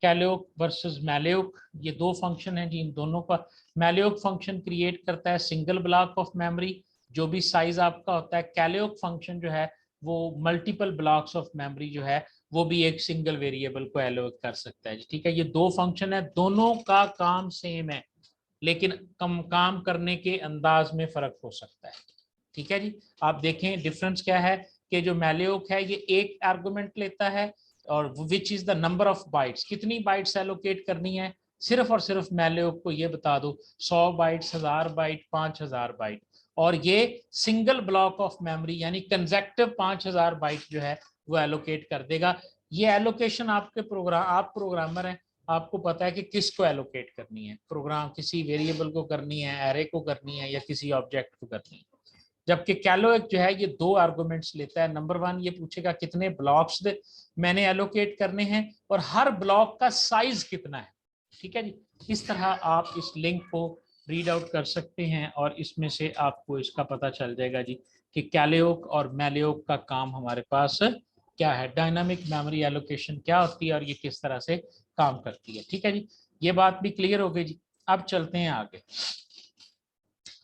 कैलोक वर्सेस मैलोक, ये दो फंक्शन हैं जी। इन दोनों का मैलोक फंक्शन क्रिएट करता है सिंगल ब्लॉक ऑफ मेमोरी, जो भी साइज आपका होता है। कैलोक फंक्शन जो है वो मल्टीपल ब्लॉक्स ऑफ मेमोरी जो है वो भी एक सिंगल वेरिएबल को एलोक कर सकता है जी। ठीक है, ये दो फंक्शन है, दोनों का काम सेम है, लेकिन कम काम करने के अंदाज में फर्क हो सकता है। ठीक है जी, आप देखें डिफरेंस क्या है कि जो मैलोक है ये एक आर्गुमेंट लेता है, और which is the number of bytes, कितनी बाइट्स एलोकेट करनी है, सिर्फ और सिर्फ मैलोक को ये बता दो 100 बाइट्स, 1000 बाइट, 5000 बाइट, और ये सिंगल ब्लॉक ऑफ मेमोरी यानी कंसेक्टिव 5000 बाइट जो है वो एलोकेट कर देगा। ये एलोकेशन आपके प्रोग्राम, आप प्रोग्रामर हैं, आपको पता है कि किसको एलोकेट करनी है, प्रोग्राम किसी वेरिएबल को करनी है, एरे को करनी है, या किसी ऑब्जेक्ट को करनी है। जबकि कैलोक जो है ये दो आर्गुमेंट्स लेता है। नंबर वन ये पूछेगा कितने ब्लॉक्स मैंने एलोकेट करने हैं और हर ब्लॉक का साइज कितना है। ठीक है जी, इस तरह आप इस लिंक को रीड आउट कर सकते हैं और इसमें से आपको इसका पता चल जाएगा जी कि कैलोक और मैलोक का काम हमारे पास क्या है, डायनामिक मेमोरी एलोकेशन क्या होती है और ये किस तरह से काम करती है। ठीक है जी, ये बात भी क्लियर हो गई जी। अब चलते हैं आगे।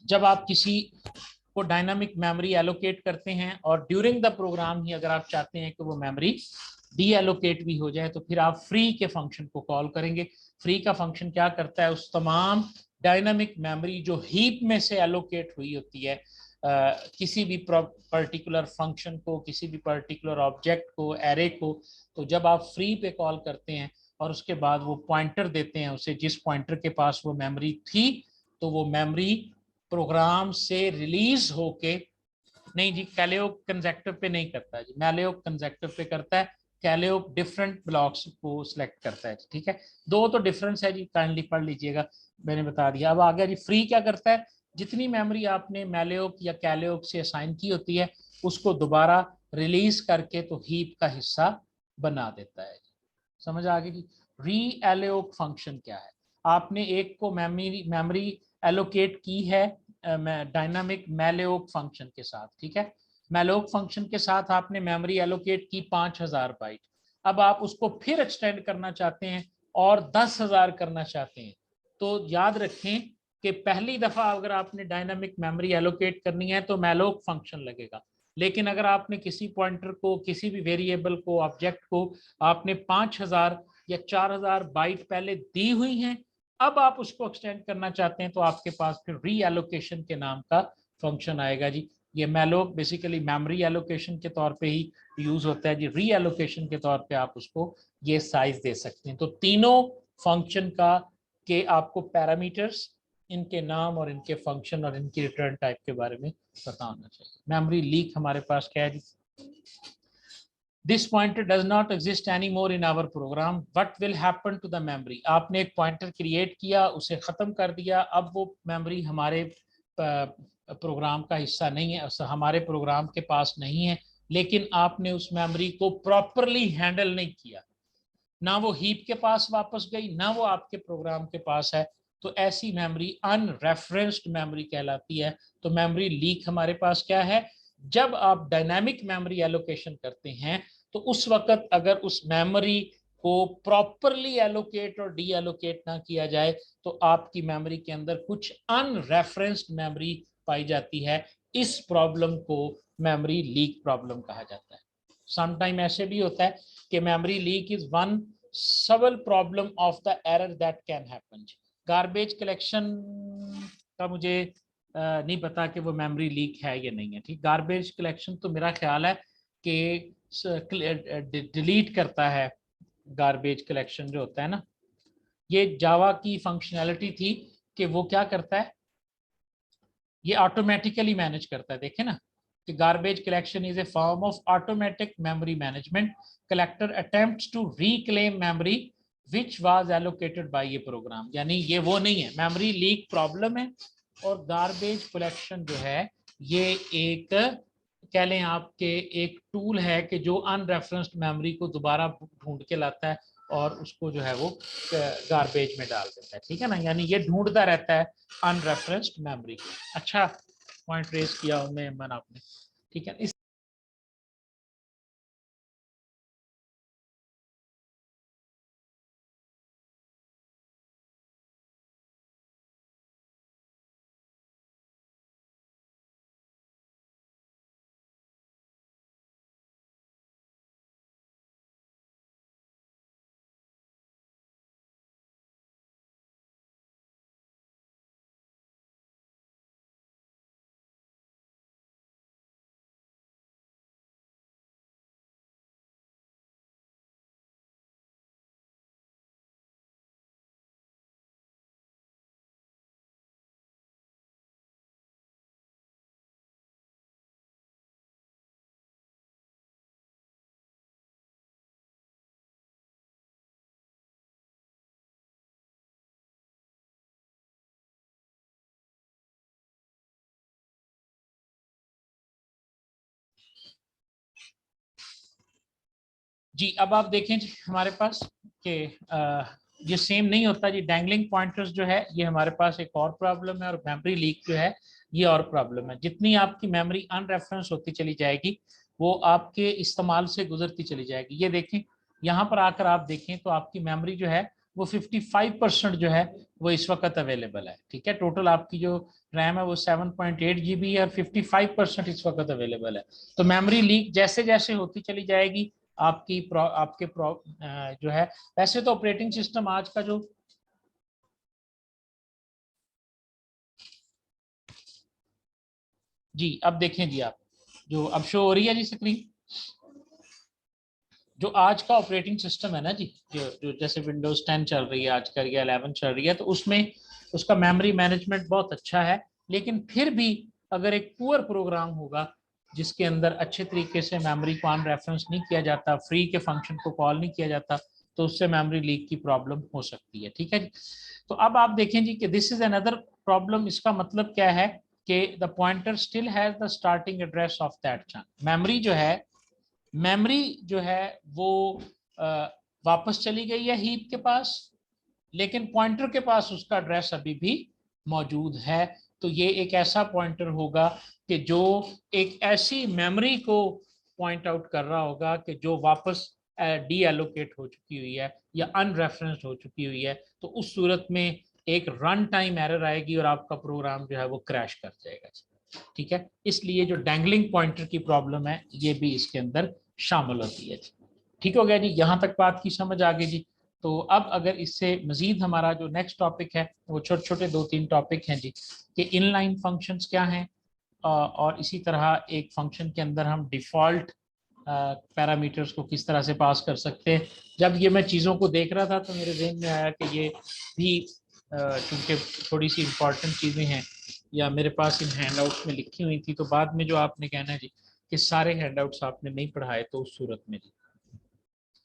जब आप किसी को डायनामिक मेमोरी एलोकेट करते हैं और ड्यूरिंग द प्रोग्राम ही अगर आप चाहते हैं कि वो मेमोरी डी एलोकेट भी हो जाए, तो फिर आप फ्री के फंक्शन को कॉल करेंगे। फ्री का फंक्शन क्या करता है, उस तमाम डायनामिक मेमोरी जो हीप में से एलोकेट हुई होती है किसी भी पर्टिकुलर फंक्शन को, किसी भी पर्टिकुलर ऑब्जेक्ट को, एरे को, तो जब आप फ्री पे कॉल करते हैं और उसके बाद वो पॉइंटर देते हैं उसे, जिस पॉइंटर के पास वो मेमोरी थी, तो वो मेमोरी प्रोग्राम से रिलीज होके, नहीं जी कैलोक कंसेक्टिव पे नहीं करता है जी, मैलोक कंसेक्टिव पे करता है, कैलोक डिफरेंट ब्लॉक्स को सिलेक्ट करता है। ठीक है, दो तो डिफरेंस है जी, काइंडली पढ़ लीजिएगा, मैंने बता दिया। अब आ गया जी फ्री क्या करता है, जितनी मेमोरी आपने मैलोक या कैलोक से असाइन की होती है उसको दोबारा रिलीज करके तो हीप का हिस्सा बना देता है। समझ आ गई जी। री एलोक फंक्शन क्या है, आपने एक को मेमोरी एलोकेट की है डायनामिक मैलोक फंक्शन के साथ। ठीक है, मैलोक फंक्शन के साथ आपने मेमोरी एलोकेट की 5000 बाइट। अब आप उसको फिर एक्सटेंड करना चाहते हैं और 10,000 करना चाहते हैं, तो याद रखें कि पहली दफा अगर आपने डायनामिक मेमोरी एलोकेट करनी है तो मैलोक फंक्शन लगेगा, लेकिन अगर आपने किसी पॉइंटर को, किसी भी वेरिएबल को, ऑब्जेक्ट को आपने 5000 या 4000 बाइट पहले दी हुई हैं, अब आप उसको एक्सटेंड करना चाहते हैं, तो आपके पास फिर री एलोकेशन के नाम का फंक्शन आएगा जी। ये मैलोक बेसिकली मेमोरी एलोकेशन के तौर पे ही यूज होता है जी, री एलोकेशन के तौर पे आप उसको ये साइज दे सकते हैं। तो तीनों फंक्शन का के आपको पैरामीटर्स, इनके नाम और इनके फंक्शन और इनकी रिटर्न टाइप के बारे में पता होना चाहिए। मेमोरी लीक हमारे पास क्या है जी, this pointer does not exist any more in our program, what will happen to the memory. आपने एक पॉइंटर क्रिएट किया, उसे खत्म कर दिया, अब वो मेमोरी हमारे प्रोग्राम का हिस्सा नहीं है, हमारे प्रोग्राम के पास नहीं है, लेकिन आपने उस मेमोरी को प्रॉपरली हैंडल नहीं किया, ना वो हीप के पास वापस गई, ना वो आपके प्रोग्राम के पास है, तो ऐसी मेमोरी अनरेफरेंस्ड मेमोरी कहलाती है। तो मेमोरी लीक हमारे पास क्या है, जब आप डायनामिक मेमोरी एलोकेशन करते हैं तो उस वक्त अगर उस मेमोरी को प्रॉपरली एलोकेट और डी एलोकेट ना किया जाए तो आपकी मेमोरी के अंदर कुछ अनरेफरेंस्ड मेमोरी पाई जाती है। इस प्रॉब्लम को मेमोरी लीक प्रॉब्लम कहा जाता है। समटाइम ऐसे भी होता है कि memory leak is one several problem of the error that can happen। Garbage collection का मुझे नहीं पता कि वो मेमोरी लीक है या नहीं है। ठीक, गार्बेज कलेक्शन तो मेरा ख्याल है कि डिलीट करता है। गार्बेज कलेक्शन जो होता है ना, ये जावा की फंक्शनैलिटी थी कि वो क्या करता है, ये ऑटोमेटिकली मैनेज करता है। देखे ना कि garbage collection is a form of automatic memory management, collector attempts to reclaim memory which was allocated by ये प्रोग्राम। यानी ये वो नहीं है, मेमोरी लीक प्रॉब्लम है, और गार्बेज कलेक्शन जो है ये एक कह लें आपके एक टूल है कि जो अनरेफरेंस्ड मेमोरी को दोबारा ढूंढ के लाता है और उसको जो है वो गार्बेज में डाल देता है। ठीक है ना, यानी ये ढूंढता रहता है अनरेफरेंस्ड मेमोरी। अच्छा, पॉइंट रेज किया हो मेमन आपने, ठीक है। इस जी अब आप देखें जी हमारे पास कि ये सेम नहीं होता जी। डैंगलिंग पॉइंटर्स जो है ये हमारे पास एक और प्रॉब्लम है, और मेमोरी लीक जो है ये और प्रॉब्लम है। जितनी आपकी मेमोरी अनरेफरेंस होती चली जाएगी वो आपके इस्तेमाल से गुजरती चली जाएगी। ये देखें यहाँ पर आकर आप देखें तो आपकी मेमोरी जो है वो 55% जो है वो इस वक्त अवेलेबल है, ठीक है। टोटल आपकी जो रैम है वो 7.8 GB है और 55% इस वक्त अवेलेबल है। तो मेमोरी लीक जैसे जैसे होती चली जाएगी आपके जो है, वैसे तो ऑपरेटिंग सिस्टम आज का जो जी अब देखें जी आप जो अब शो हो रही है जी स्क्रीन, जो आज का ऑपरेटिंग सिस्टम है ना जी, जो जैसे विंडोज 10 चल रही है आजकल या 11 चल रही है, तो उसमें उसका मेमोरी मैनेजमेंट बहुत अच्छा है। लेकिन फिर भी अगर एक पुअर प्रोग्राम होगा जिसके अंदर अच्छे तरीके से मेमोरी को अन रेफरेंस नहीं किया जाता, फ्री के फंक्शन को कॉल नहीं किया जाता, तो उससे मेमोरी लीक की प्रॉब्लम हो सकती है, ठीक है जी। तो अब आप देखें जी कि दिस इज अनदर प्रॉब्लम। इसका मतलब क्या है कि the pointer still has the starting address of that chunk. Memory जो है वो वापस चली गई है हीप के पास, लेकिन पॉइंटर के पास उसका एड्रेस अभी भी मौजूद है। तो ये एक ऐसा पॉइंटर होगा कि जो एक ऐसी मेमोरी को पॉइंट आउट कर रहा होगा कि जो वापस डी एलोकेट हो चुकी हुई है या अनरेफरेंस्ड हो चुकी हुई है। तो उस सूरत में एक रन टाइम एरर आएगी और आपका प्रोग्राम जो है वो क्रैश कर जाएगा, ठीक है। इसलिए जो डैंगलिंग पॉइंटर की प्रॉब्लम है ये भी इसके अंदर शामिल होती है। ठीक हो गया जी, यहाँ तक बात की समझ आ गई जी। तो अब अगर इससे मजीद हमारा जो नेक्स्ट टॉपिक है वो छोटे छोटे 2-3 टॉपिक हैं जी, कि इनलाइन फंक्शंस क्या हैं, और इसी तरह एक फंक्शन के अंदर हम डिफॉल्ट पैरामीटर्स को किस तरह से पास कर सकते हैं। जब ये मैं चीज़ों को देख रहा था तो मेरे जहन में आया कि ये भी चूंकि थोड़ी सी इम्पोर्टेंट चीज़ें हैं या मेरे पास इन हैंडआउट्स में लिखी हुई थी, तो बाद में जो आपने कहना है जी कि सारे हैंडआउट्स आपने नहीं पढ़ाए, तो उस सूरत में जी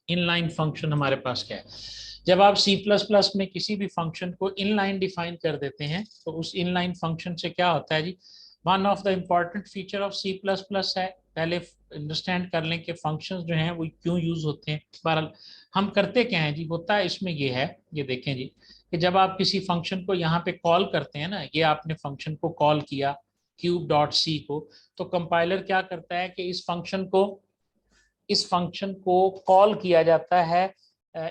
इनलाइन फंक्शन हमारे पास क्या है। जब आप सी प्लस प्लस में किसी भी फंक्शन को इनलाइन डिफाइन कर देते हैं तो उस इनलाइन फंक्शन से क्या होता है जी, one of the important feature of C plus plus है, पहले अंडरस्टैंड कर लें कि फंक्शंस जो हैं वो क्यों यूज होते हैं। बहरहाल हम करते क्या हैं जी, होता है इसमें ये है, ये देखें जी कि जब आप किसी फंक्शन को यहाँ पे कॉल करते हैं ना, ये आपने फंक्शन को कॉल किया क्यूब डॉट सी को, तो कंपाइलर क्या करता है कि इस फंक्शन को कॉल किया जाता है,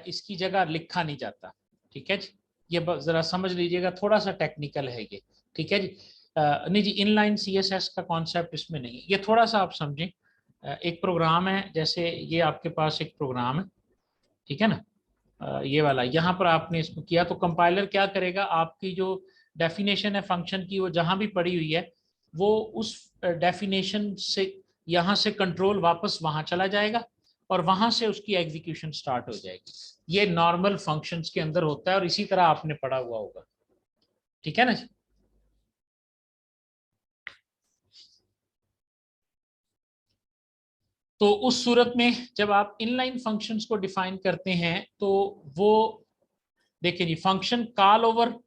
इसकी जगह लिखा नहीं जाता, ठीक है जी। ये जरा समझ लीजिएगा, थोड़ा सा टेक्निकल है ये, ठीक है जी। नहीं जी, इनलाइन सीएसएस का कॉन्सेप्ट इसमें नहीं है, ये थोड़ा सा आप समझें। एक प्रोग्राम है, जैसे ये आपके पास एक प्रोग्राम है, ठीक है ना, ये वाला यहाँ पर आपने इसको किया, तो कंपाइलर क्या करेगा, आपकी जो डेफिनेशन है फंक्शन की वो जहां भी पड़ी हुई है, वो उस डेफिनेशन से यहाँ से कंट्रोल वापस वहां चला जाएगा और वहां से उसकी एग्जीक्यूशन स्टार्ट हो जाएगी। ये नॉर्मल फंक्शंस के अंदर होता है और इसी तरह आपने पढ़ा हुआ होगा, ठीक है ना। तो उस सूरत में जब आप इनलाइन फंक्शंस को डिफाइन करते हैं तो वो देखिए जी, function call over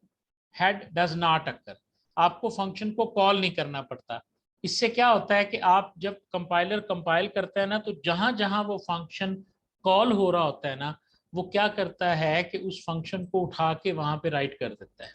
head does not occur, आपको फंक्शन को कॉल नहीं करना पड़ता। इससे क्या होता है कि आप जब कंपाइलर कंपाइल करता है ना, तो जहां जहां वो फंक्शन कॉल हो रहा होता है ना, वो क्या करता है कि उस फंक्शन को उठा के वहां पे राइट कर देता है,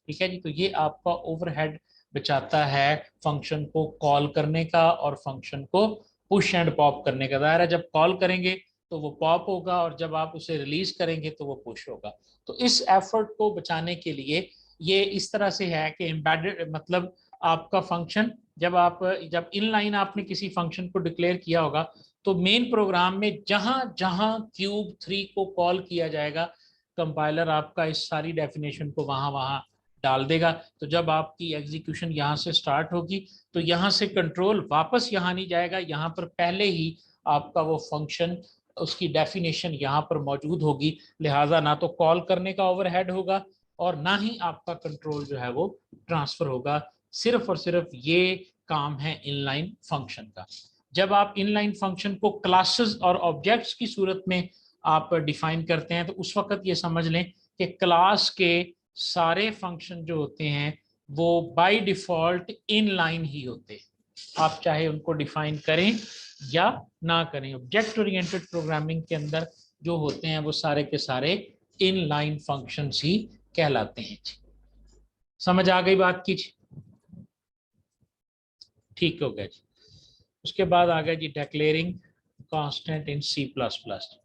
ठीक है जी। तो ये आपका ओवरहेड बचाता है फंक्शन को कॉल करने का और फंक्शन को पुश एंड पॉप करने का। दायरा जब कॉल करेंगे तो वो पॉप होगा और जब आप उसे रिलीज करेंगे तो वो पुश होगा। तो इस एफर्ट को बचाने के लिए ये इस तरह से है कि एम्बेडेड मतलब आपका फंक्शन जब इनलाइन आपने किसी फंक्शन को डिक्लेयर किया होगा तो मेन प्रोग्राम में जहां जहां क्यूब 3 को कॉल किया जाएगा कंपाइलर आपका इस सारी डेफिनेशन को वहां वहां डाल देगा। तो जब आपकी एग्जीक्यूशन यहाँ से स्टार्ट होगी तो यहाँ से कंट्रोल वापस यहाँ नहीं जाएगा, यहाँ पर पहले ही आपका वो फंक्शन उसकी डेफिनेशन यहाँ पर मौजूद होगी, लिहाजा ना तो कॉल करने का ओवरहेड होगा और ना ही आपका कंट्रोल जो है वो ट्रांसफर होगा। सिर्फ और सिर्फ ये काम है इनलाइन फंक्शन का। जब आप इनलाइन फंक्शन को क्लासेस और ऑब्जेक्ट्स की सूरत में आप डिफाइन करते हैं तो उस वक्त ये समझ लें कि क्लास के सारे फंक्शन जो होते हैं वो बाय डिफॉल्ट इनलाइन ही होते हैं, आप चाहे उनको डिफाइन करें या ना करें। ऑब्जेक्ट ओरिएंटेड प्रोग्रामिंग के अंदर जो होते हैं वो सारे के सारे इनलाइन फंक्शंस ही कहलाते हैं। समझ आ गई बात की? ठीक हो गया जी। उसके बाद आ गया जी declaring constant in C plus plus.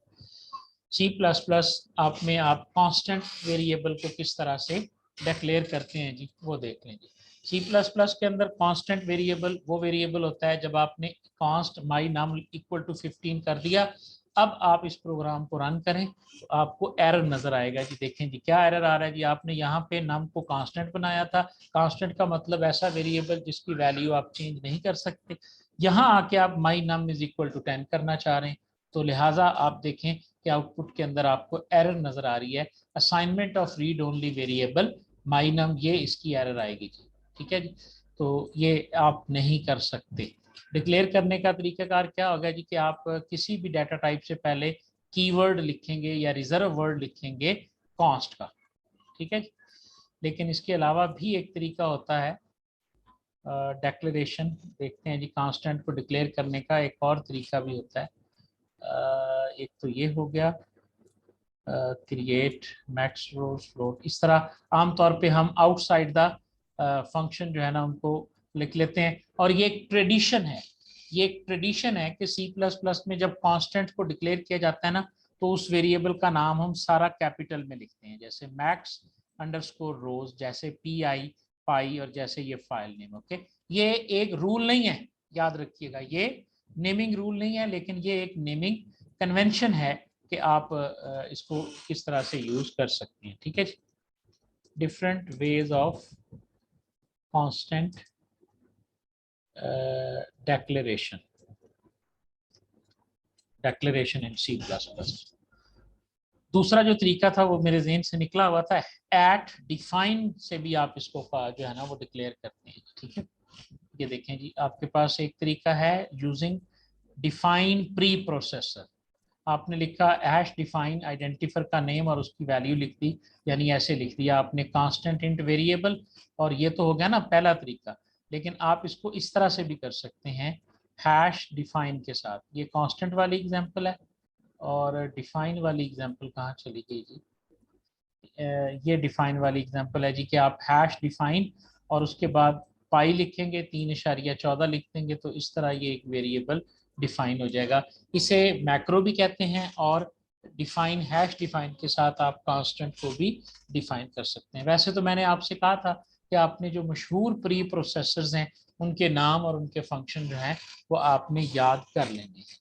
C plus plus आप में आप कांस्टेंट वेरिएबल को किस तरह से डिक्लेयर करते हैं जी, वो देख लें जी। सी प्लस प्लस के अंदर कांस्टेंट वेरिएबल वो वेरिएबल होता है जब आपने const my num equal to 15 कर दिया, अब आप इस प्रोग्राम को रन करें तो आपको एरर नजर आएगा जी। देखें जी क्या एरर आ रहा है जी, आपने यहाँ पे नम को कांस्टेंट बनाया था, कांस्टेंट का मतलब ऐसा वेरिएबल जिसकी वैल्यू आप चेंज नहीं कर सकते, यहाँ आके आप माई नम इज इक्वल टू 10 करना चाह रहे हैं, तो लिहाजा आप देखें कि आउटपुट के अंदर आपको एरर नजर आ रही है, assignment of read only variable my num, ये इसकी एरर आएगी जी। ठीक है जी, तो ये आप नहीं कर सकते। डिक्लेयर करने का तरीकाकार क्या होगा जी कि आप किसी भी डाटा टाइप से पहले कीवर्ड लिखेंगे या रिजर्व वर्ड लिखेंगे कॉन्स्ट का। ठीक है जी, लेकिन इसके अलावा भी एक तरीका होता है डिक्लेरेशन। देखते हैं जी कांस्टेंट को डिक्लेयर करने का एक और तरीका भी होता है। एक तो ये हो गया क्रिएट मैक्स रोज फ्लोट, इस तरह आमतौर पे हम आउटसाइड द फंक्शन जो है ना उनको लिख लेते हैं। और ये एक ट्रेडिशन है, ये एक ट्रेडिशन है कि सी प्लस प्लस में जब कांस्टेंट को डिक्लेयर किया जाता है ना तो उस वेरिएबल का नाम हम सारा कैपिटल में लिखते हैं, जैसे मैक्स अंडरस्कोर रोज, जैसे पी आई पाई, और जैसे ये फाइल नेम। ओके, ये एक रूल नहीं है, याद रखिएगा, ये नेमिंग रूल नहीं है, लेकिन ये एक नेमिंग कन्वेंशन है कि आप इसको किस तरह से यूज कर सकते हैं। ठीक है जी, different ways of constant declaration in C plus plus. दूसरा जो तरीका था वो मेरे ज़हन से निकला हुआ था, एट डिफाइन से भी आप इसको जो है ना वो डिक्लेयर करते हैं। ठीक है, ये देखें जी, आपके पास एक तरीका है यूजिंग डिफाइन प्री प्रोसेसर। आपने लिखा हैश डिफाइन आइडेंटिफायर का नेम और उसकी वैल्यू लिख दी, यानी ऐसे लिख दिया आपने कांस्टेंट इंट वेरिएबल, और ये तो हो गया ना पहला तरीका। लेकिन आप इसको इस तरह से भी कर सकते हैं हैश डिफाइन के साथ। ये कांस्टेंट वाली एग्जांपल है और डिफाइन वाली एग्जांपल कहाँ चली गई जी? ये डिफाइन वाली एग्जांपल है जी कि आप हैश डिफाइन और उसके बाद पाई लिखेंगे, 3.14 लिख देंगे, तो इस तरह ये एक वेरिएबल डिफाइन हो जाएगा। इसे मैक्रो भी कहते हैं और डिफाइन हैश डिफाइन के साथ आप कांस्टेंट को भी डिफाइन कर सकते हैं। वैसे तो मैंने आपसे कहा था कि आपने जो मशहूर प्री प्रोसेसर्स हैं उनके नाम और उनके फंक्शन जो हैं वो आपने याद कर लेने हैं।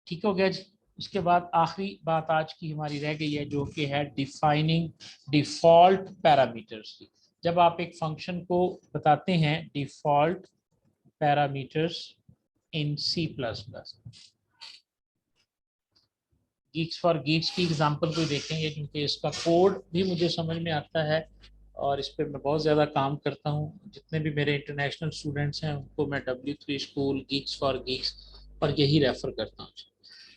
ठीक हो गया जी। उसके बाद आखिरी बात आज की हमारी रह गई है जो कि है डिफाइनिंग डिफॉल्ट पैरामीटर्स की। जब आप एक फंक्शन को बताते हैं default parameters in C plus plus, Geeks for Geeks की एग्जांपल को देखेंगे क्योंकि इसका कोड भी मुझे समझ में आता है और इस पर मैं बहुत ज़्यादा काम करता हूँ। जितने भी मेरे इंटरनेशनल स्टूडेंट्स हैं उनको मैं W3 school, Geeks for Geeks पर यही रेफर करता हूँ।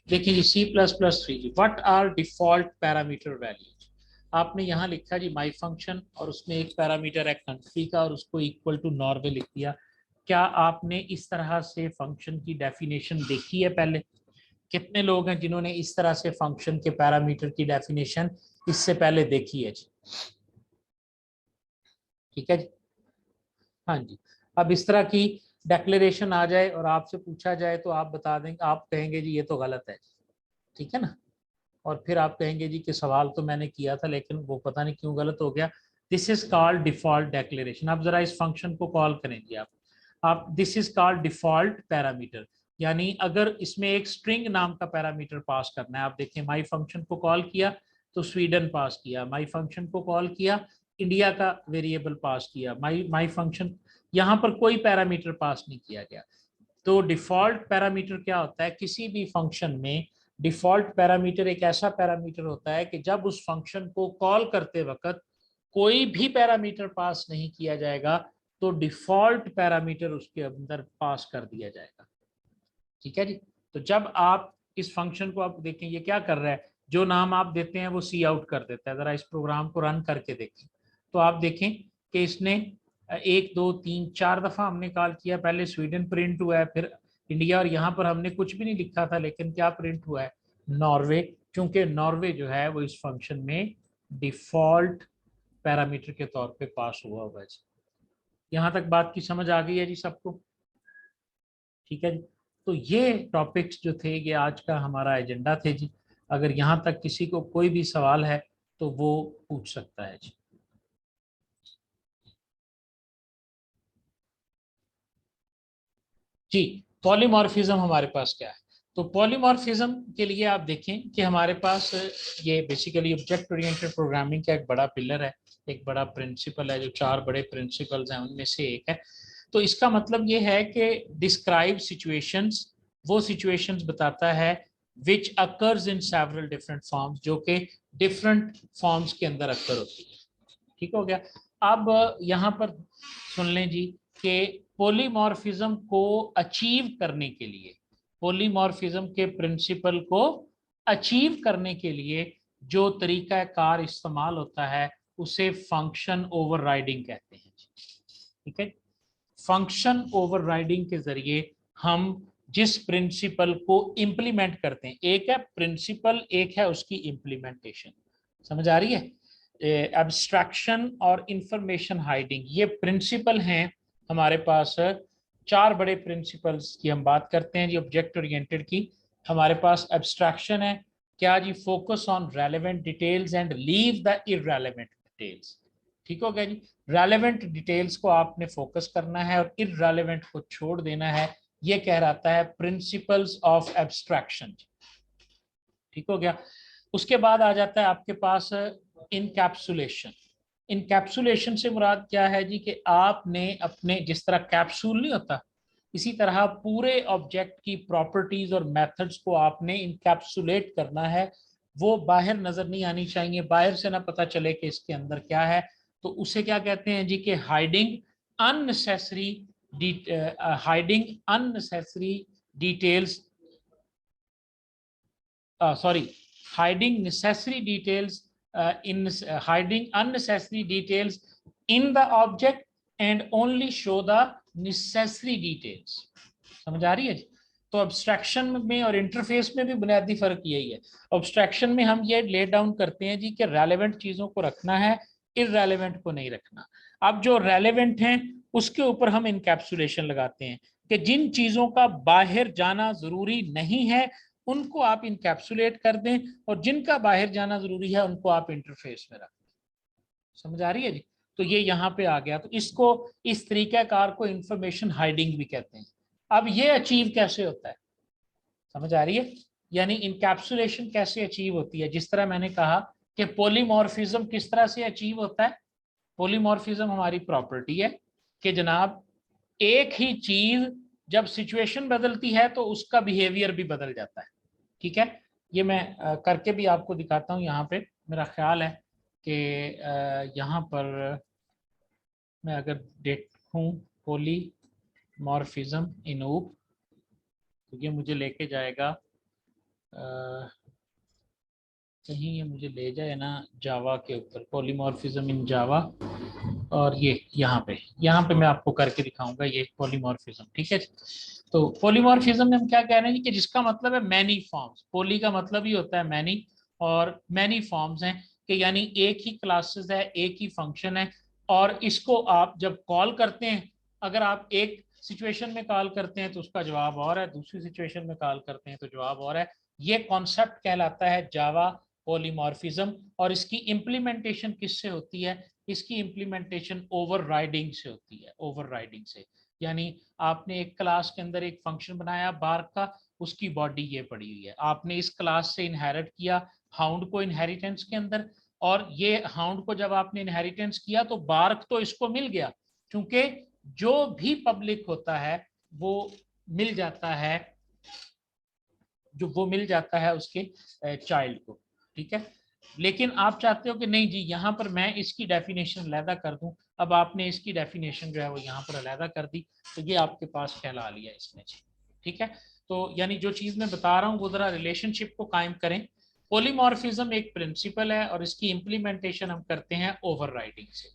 देखिए जी सी प्लस प्लस 3 जी, what are default parameter values. आपने यहाँ लिखा जी माई फंक्शन और उसमें एक पैरामीटर है कंट्री का और उसको इक्वल टू नॉर्वे लिख दिया। क्या आपने इस तरह से फंक्शन की डेफिनेशन देखी है पहले? कितने लोग हैं जिन्होंने इस तरह से फंक्शन के पैरामीटर की डेफिनेशन इससे पहले देखी है जी? ठीक है जी, हाँ जी। अब इस तरह की डिक्लेरेशन आ जाए और आपसे पूछा जाए तो आप बता देंगे, आप कहेंगे जी ये तो गलत है, ठीक है ना। और फिर आप कहेंगे जी कि सवाल तो मैंने किया था लेकिन वो पता नहीं क्यों गलत हो गया। This is called default declaration. आप जरा इस फंक्शन को कॉल करें जी आप this is called default parameter. यानी अगर इसमें एक स्ट्रिंग नाम का पैरामीटर पास करना है, आप देखें माई फंक्शन को कॉल किया तो स्वीडन पास किया, माई फंक्शन को कॉल किया इंडिया का वेरिएबल पास किया, माई फंक्शन, यहाँ पर कोई पैरामीटर पास नहीं किया गया। तो डिफॉल्ट पैरामीटर क्या होता है, किसी भी फंक्शन में डिफॉल्ट पैरामीटर एक ऐसा पैरामीटर होता है कि जब उस फंक्शन को कॉल करते वक्त कोई भी पैरामीटर पास नहीं किया जाएगा तो डिफॉल्ट पैरामीटर उसके अंदर पास कर दिया जाएगा, ठीक है जी। तो जब आप इस फंक्शन को आप देखें ये क्या कर रहा है, जो नाम आप देते हैं वो सी आउट कर देता है। जरा इस प्रोग्राम को रन करके देखें तो आप देखें कि इसने 1 2 3 4 दफा हमने कॉल किया, पहले स्वीडन प्रिंट हुआ है, फिर इंडिया, और यहाँ पर हमने कुछ भी नहीं लिखा था लेकिन क्या प्रिंट हुआ है, नॉर्वे। क्योंकि नॉर्वे जो है वो इस फंक्शन में डिफॉल्ट पैरामीटर के तौर पे पास हुआ हुआ है। यहाँ तक बात की समझ आ गई है जी सबको, ठीक है जी। तो ये टॉपिक्स जो थे ये आज का हमारा एजेंडा थे जी। अगर यहाँ तक किसी को कोई भी सवाल है तो वो पूछ सकता है जी। जी, पॉलीमॉर्फिज्म हमारे पास क्या है। तो पॉलीमॉर्फिज्म के लिए आप देखें कि हमारे पास ये बेसिकली ऑब्जेक्ट ओरिएंटेड प्रोग्रामिंग का एक बड़ा पिलर है, एक बड़ा प्रिंसिपल है, जो 4 बड़े प्रिंसिपल्स हैं उनमें से एक है। तो इसका मतलब ये है कि डिस्क्राइब सिचुएशंस, वो सिचुएशंस बताता है which occurs in several different forms, जो कि डिफरेंट फॉर्म्स के अंदर अकर होती है, ठीक हो गया। अब यहाँ पर सुन लें जी कि पॉलीमॉर्फिज्म को अचीव करने के लिए, पॉलीमॉर्फिज्म के प्रिंसिपल को अचीव करने के लिए जो तरीका कार इस्तेमाल होता है उसे फंक्शन ओवरराइडिंग कहते हैं, ठीक है। फंक्शन ओवरराइडिंग के जरिए हम जिस प्रिंसिपल को इंप्लीमेंट करते हैं, एक है प्रिंसिपल, एक है उसकी इंप्लीमेंटेशन, समझ आ रही है। एब्स्ट्रैक्शन और इंफॉर्मेशन हाइडिंग ये प्रिंसिपल हैं हमारे पास। 4 बड़े प्रिंसिपल्स की हम बात करते हैं जी ऑब्जेक्ट ओरिएंटेड की। हमारे पास एब्स्ट्रैक्शन है, क्या जी, focus on relevant details and leave the irrelevant details, ठीक हो गया जी। रेलेवेंट डिटेल्स को आपने फोकस करना है और इररेलेवेंट को छोड़ देना है, ये कह रहा है प्रिंसिपल्स ऑफ एब्स्ट्रैक्शन, ठीक हो गया। उसके बाद आ जाता है आपके पास इनकैप्सुलेशन। इनकैप्सुलेशन से मुराद क्या है जी कि आपने अपने, जिस तरह कैप्सूल नहीं होता, इसी तरह पूरे ऑब्जेक्ट की प्रॉपर्टीज और मेथड्स को आपने इनकैप्सुलेट करना है। वो बाहर नजर नहीं आनी चाहिए, बाहर से ना पता चले कि इसके अंदर क्या है। तो उसे क्या कहते हैं जी कि hiding unnecessary, hiding unnecessary details, sorry, hiding necessary details, in hiding unnecessary details in the object and only show the necessary details, समझ आ रही है जी। तो अब्स्ट्रैक्शन में और इंटरफेस में भी बुनियादी फर्क यही है। अब्स्ट्रैक्शन में हम ये ले डाउन करते हैं जी कि रेलेवेंट चीजों को रखना है, इररेलेवेंट को नहीं रखना। अब जो रेलेवेंट हैं उसके ऊपर हम इनकैप्सुलेशन लगाते हैं कि जिन चीजों का बाहर जाना जरूरी नहीं है उनको आप इनकैप्सुलेट कर दें और जिनका बाहर जाना जरूरी है उनको आप इंटरफेस में रख दें, समझ आ रही है जी। तो ये यहाँ पे आ गया। तो इसको, इस तरीकाकार को इंफॉर्मेशन हाइडिंग भी कहते हैं। अब ये अचीव कैसे होता है, समझ आ रही है। यानी इनकैप्सुलेशन कैसे अचीव होती है, जिस तरह मैंने कहा कि पॉलीमॉर्फिज्म किस तरह से अचीव होता है। पॉलीमॉर्फिज्म हमारी प्रॉपर्टी है कि जनाब एक ही चीज जब सिचुएशन बदलती है तो उसका बिहेवियर भी बदल जाता है, ठीक है। ये मैं करके भी आपको दिखाता हूँ। यहाँ पे मेरा ख्याल है कि यहाँ पर मैं अगर देखूँ पॉलीमॉर्फिज्म इन ऊप, तो ये मुझे लेके जाएगा कहीं, ये मुझे ले जाए ना जावा के ऊपर, पॉलीमॉर्फिज्म इन जावा। और ये यहाँ पे मैं आपको करके दिखाऊंगा ये पॉलीमॉर्फिज्म, ठीक है। तो पॉलीमॉर्फिज्म में हम क्या कह रहे हैं कि जिसका मतलब है मैनी फॉर्म्स। पॉली का मतलब ही होता है मैनी, और मैनी फॉर्म्स हैं कि यानी एक ही क्लासेस है, एक ही फंक्शन है, और इसको आप जब कॉल करते हैं अगर आप एक सिचुएशन में कॉल करते हैं तो उसका जवाब और है, दूसरी सिचुएशन में कॉल करते हैं तो जवाब और है। ये कॉन्सेप्ट कहलाता है जावा पॉलीमॉर्फिज्म। और इसकी इम्प्लीमेंटेशन किससे होती है? इसकी इम्प्लीमेंटेशन ओवरराइडिंग से होती है, ओवरराइडिंग से। यानी आपने एक क्लास के अंदर एक फंक्शन बनाया बार्क का, उसकी बॉडी ये पड़ी हुई है, आपने इस क्लास से इनहेरिट किया हाउंड को इनहेरिटेंस के अंदर, और ये हाउंड को जब आपने इनहेरिटेंस किया तो बार्क तो इसको मिल गया, क्योंकि जो भी पब्लिक होता है वो मिल जाता है, जो वो मिल जाता है उसके चाइल्ड को। ठीक है, लेकिन आप चाहते हो कि नहीं जी यहाँ पर मैं इसकी डेफिनेशन अलहदा कर दूं, अब आपने इसकी डेफिनेशन जो है वो यहाँ पर अलहदा कर दी, तो ये आपके पास कहला लिया इसने जी। ठीक है, तो यानी जो चीज मैं बता रहा हूँ वो जरा रिलेशनशिप को कायम करें। पॉलीमॉर्फिज्म एक प्रिंसिपल है और इसकी इंप्लीमेंटेशन हम करते हैं ओवरराइडिंग से।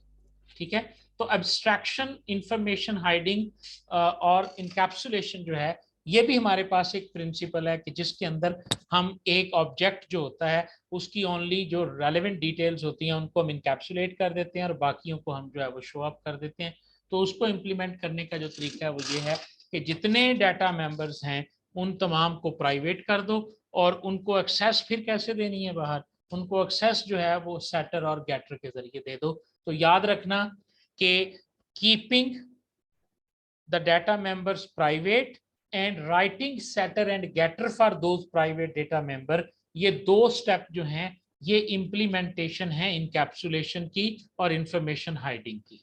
ठीक है, तो एब्स्ट्रैक्शन, इंफॉर्मेशन हाइडिंग और इनकैप्सुलेशन जो है, ये भी हमारे पास एक प्रिंसिपल है कि जिसके अंदर हम एक ऑब्जेक्ट जो होता है उसकी ओनली जो रेलेवेंट डिटेल्स होती हैं उनको हम इनकैप्सुलेट कर देते हैं और बाकियों को हम जो है वो शो अप कर देते हैं। तो उसको इम्प्लीमेंट करने का जो तरीका है वो ये है कि जितने डाटा मेंबर्स हैं उन तमाम को प्राइवेट कर दो, और उनको एक्सेस फिर कैसे देनी है बाहर, उनको एक्सेस जो है वो सेटर और गेटर के जरिए दे दो। तो याद रखना कि keeping the data members private and writing setter and getter for those private data member, ये दो स्टेप जो हैं ये इंप्लीमेंटेशन है इनकैप्सुलेशन की और इंफॉर्मेशन हाइडिंग की।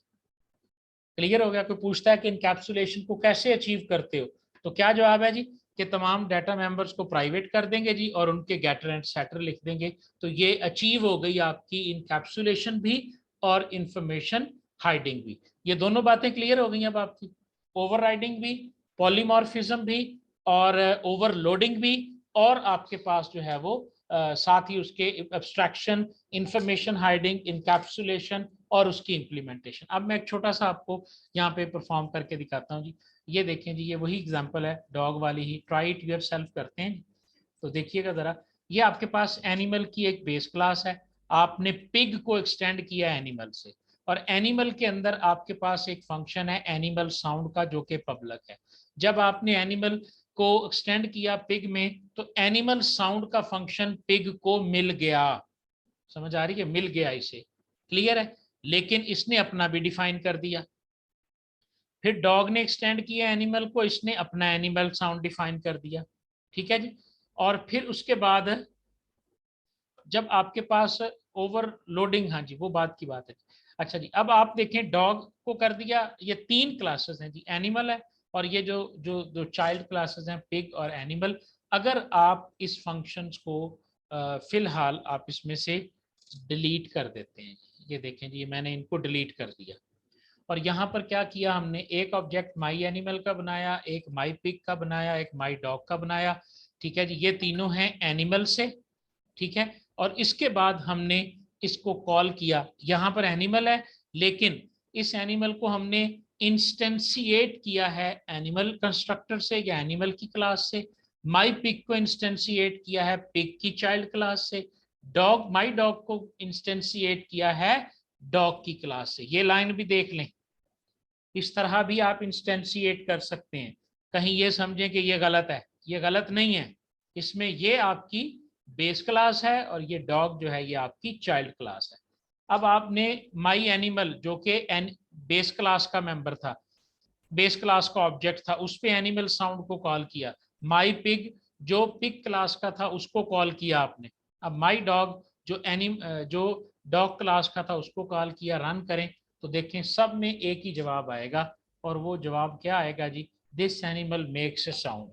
क्लियर हो गया? कोई पूछता है कि इनकैप्सुलेशन को कैसे अचीव करते हो, तो क्या जवाब है जी कि तमाम डाटा मेंबर्स को प्राइवेट कर देंगे जी और उनके गेटर एंड सेटर लिख देंगे। तो ये अचीव हो गई आपकी इनकैप्सुलेशन भी और इंफॉर्मेशन हाइडिंग भी। ये दोनों बातें क्लियर हो गई अब आपकी, ओवरराइडिंग भी, पॉलीमॉर्फिज्म भी और ओवरलोडिंग भी, और आपके पास जो है वो साथ ही उसके एब्स्ट्रैक्शन, इंफॉर्मेशन हाइडिंग, इनकैप्सुलेशन और उसकी इंप्लीमेंटेशन। अब मैं एक छोटा सा आपको यहाँ पे परफॉर्म करके दिखाता हूँ जी। ये देखें जी, ये वही एग्जांपल है डॉग वाली ही, ट्राई इट योरसेल्फ करते हैं। तो देखिएगा जरा, ये आपके पास एनिमल की एक बेस क्लास है, आपने पिग को एक्सटेंड किया एनिमल से, और एनिमल के अंदर आपके पास एक फंक्शन है एनिमल साउंड का जो कि पब्लिक है। जब आपने एनिमल को एक्सटेंड किया पिग में तो एनिमल साउंड का फंक्शन पिग को मिल गया। समझ आ रही है? मिल गया इसे, क्लियर है? लेकिन इसने अपना भी डिफाइन कर दिया। फिर डॉग ने एक्सटेंड किया एनिमल को, इसने अपना एनिमल साउंड डिफाइन कर दिया। ठीक है जी, और फिर उसके बाद जब आपके पास ओवरलोडिंग, हाँ जी वो बात की बात है। अच्छा जी, अब आप देखें डॉग को कर दिया, ये तीन क्लासेस हैं जी, एनिमल है और ये जो जो जो चाइल्ड क्लासेस हैं पिग और एनिमल। अगर आप इस फंक्शंस को फिलहाल आप इसमें से डिलीट कर देते हैं, ये देखें जी मैंने इनको डिलीट कर दिया, और यहाँ पर क्या किया हमने, एक ऑब्जेक्ट माई एनिमल का बनाया, एक माई पिग का बनाया, एक माई डॉग का बनाया। ठीक है जी, ये तीनों हैं एनिमल से। ठीक है, और इसके बाद हमने इसको कॉल किया, यहां पर एनिमल है लेकिन इस एनिमल को हमने इंस्टेंसिएट किया है एनिमल कंस्ट्रक्टर से या एनिमल की क्लास से। माई पिग को इंस्टेंसिएट किया है पिग की चाइल्ड क्लास से। डॉग, माई डॉग को इंस्टेंसिएट किया है डॉग की क्लास से। ये लाइन भी देख लें, इस तरह भी आप इंस्टेंसिएट कर सकते हैं। कहीं ये समझें कि ये गलत है, ये गलत नहीं है। इसमें ये आपकी बेस क्लास है और ये डॉग जो है ये आपकी चाइल्ड क्लास है। अब आपने माई एनिमल जो कि बेस क्लास का मेंबर था, बेस क्लास का ऑब्जेक्ट था, उस पे एनिमल साउंड को कॉल किया। माई पिग जो पिग क्लास का था उसको कॉल किया आपने। अब माई डॉग जो डॉग क्लास का था उसको कॉल किया। रन करें तो देखें सब में एक ही जवाब आएगा, और वो जवाब क्या आएगा जी, this animal makes a sound.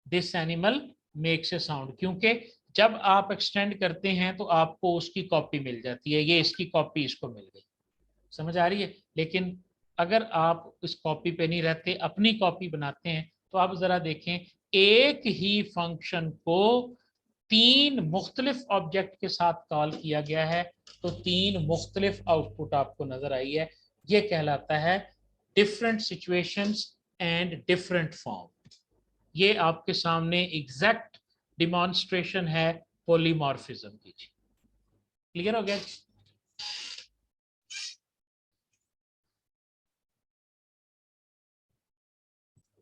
This animal makes a sound, क्योंकि जब आप एक्सटेंड करते हैं तो आपको उसकी कॉपी मिल जाती है, ये इसकी कॉपी इसको मिल गई। समझ आ रही है? लेकिन अगर आप इस कॉपी पे नहीं रहते, अपनी कॉपी बनाते हैं, तो आप जरा देखें एक ही फंक्शन को तीन मुख्तलिफ ऑब्जेक्ट के साथ कॉल किया गया है तो तीन मुख्तलिफ आउटपुट आपको नजर आई है। ये कहलाता है different situations and different form. ये आपके सामने एग्जैक्ट डिमॉन्स्ट्रेशन है पॉलीमॉर्फिज्म की। क्लियर हो गया?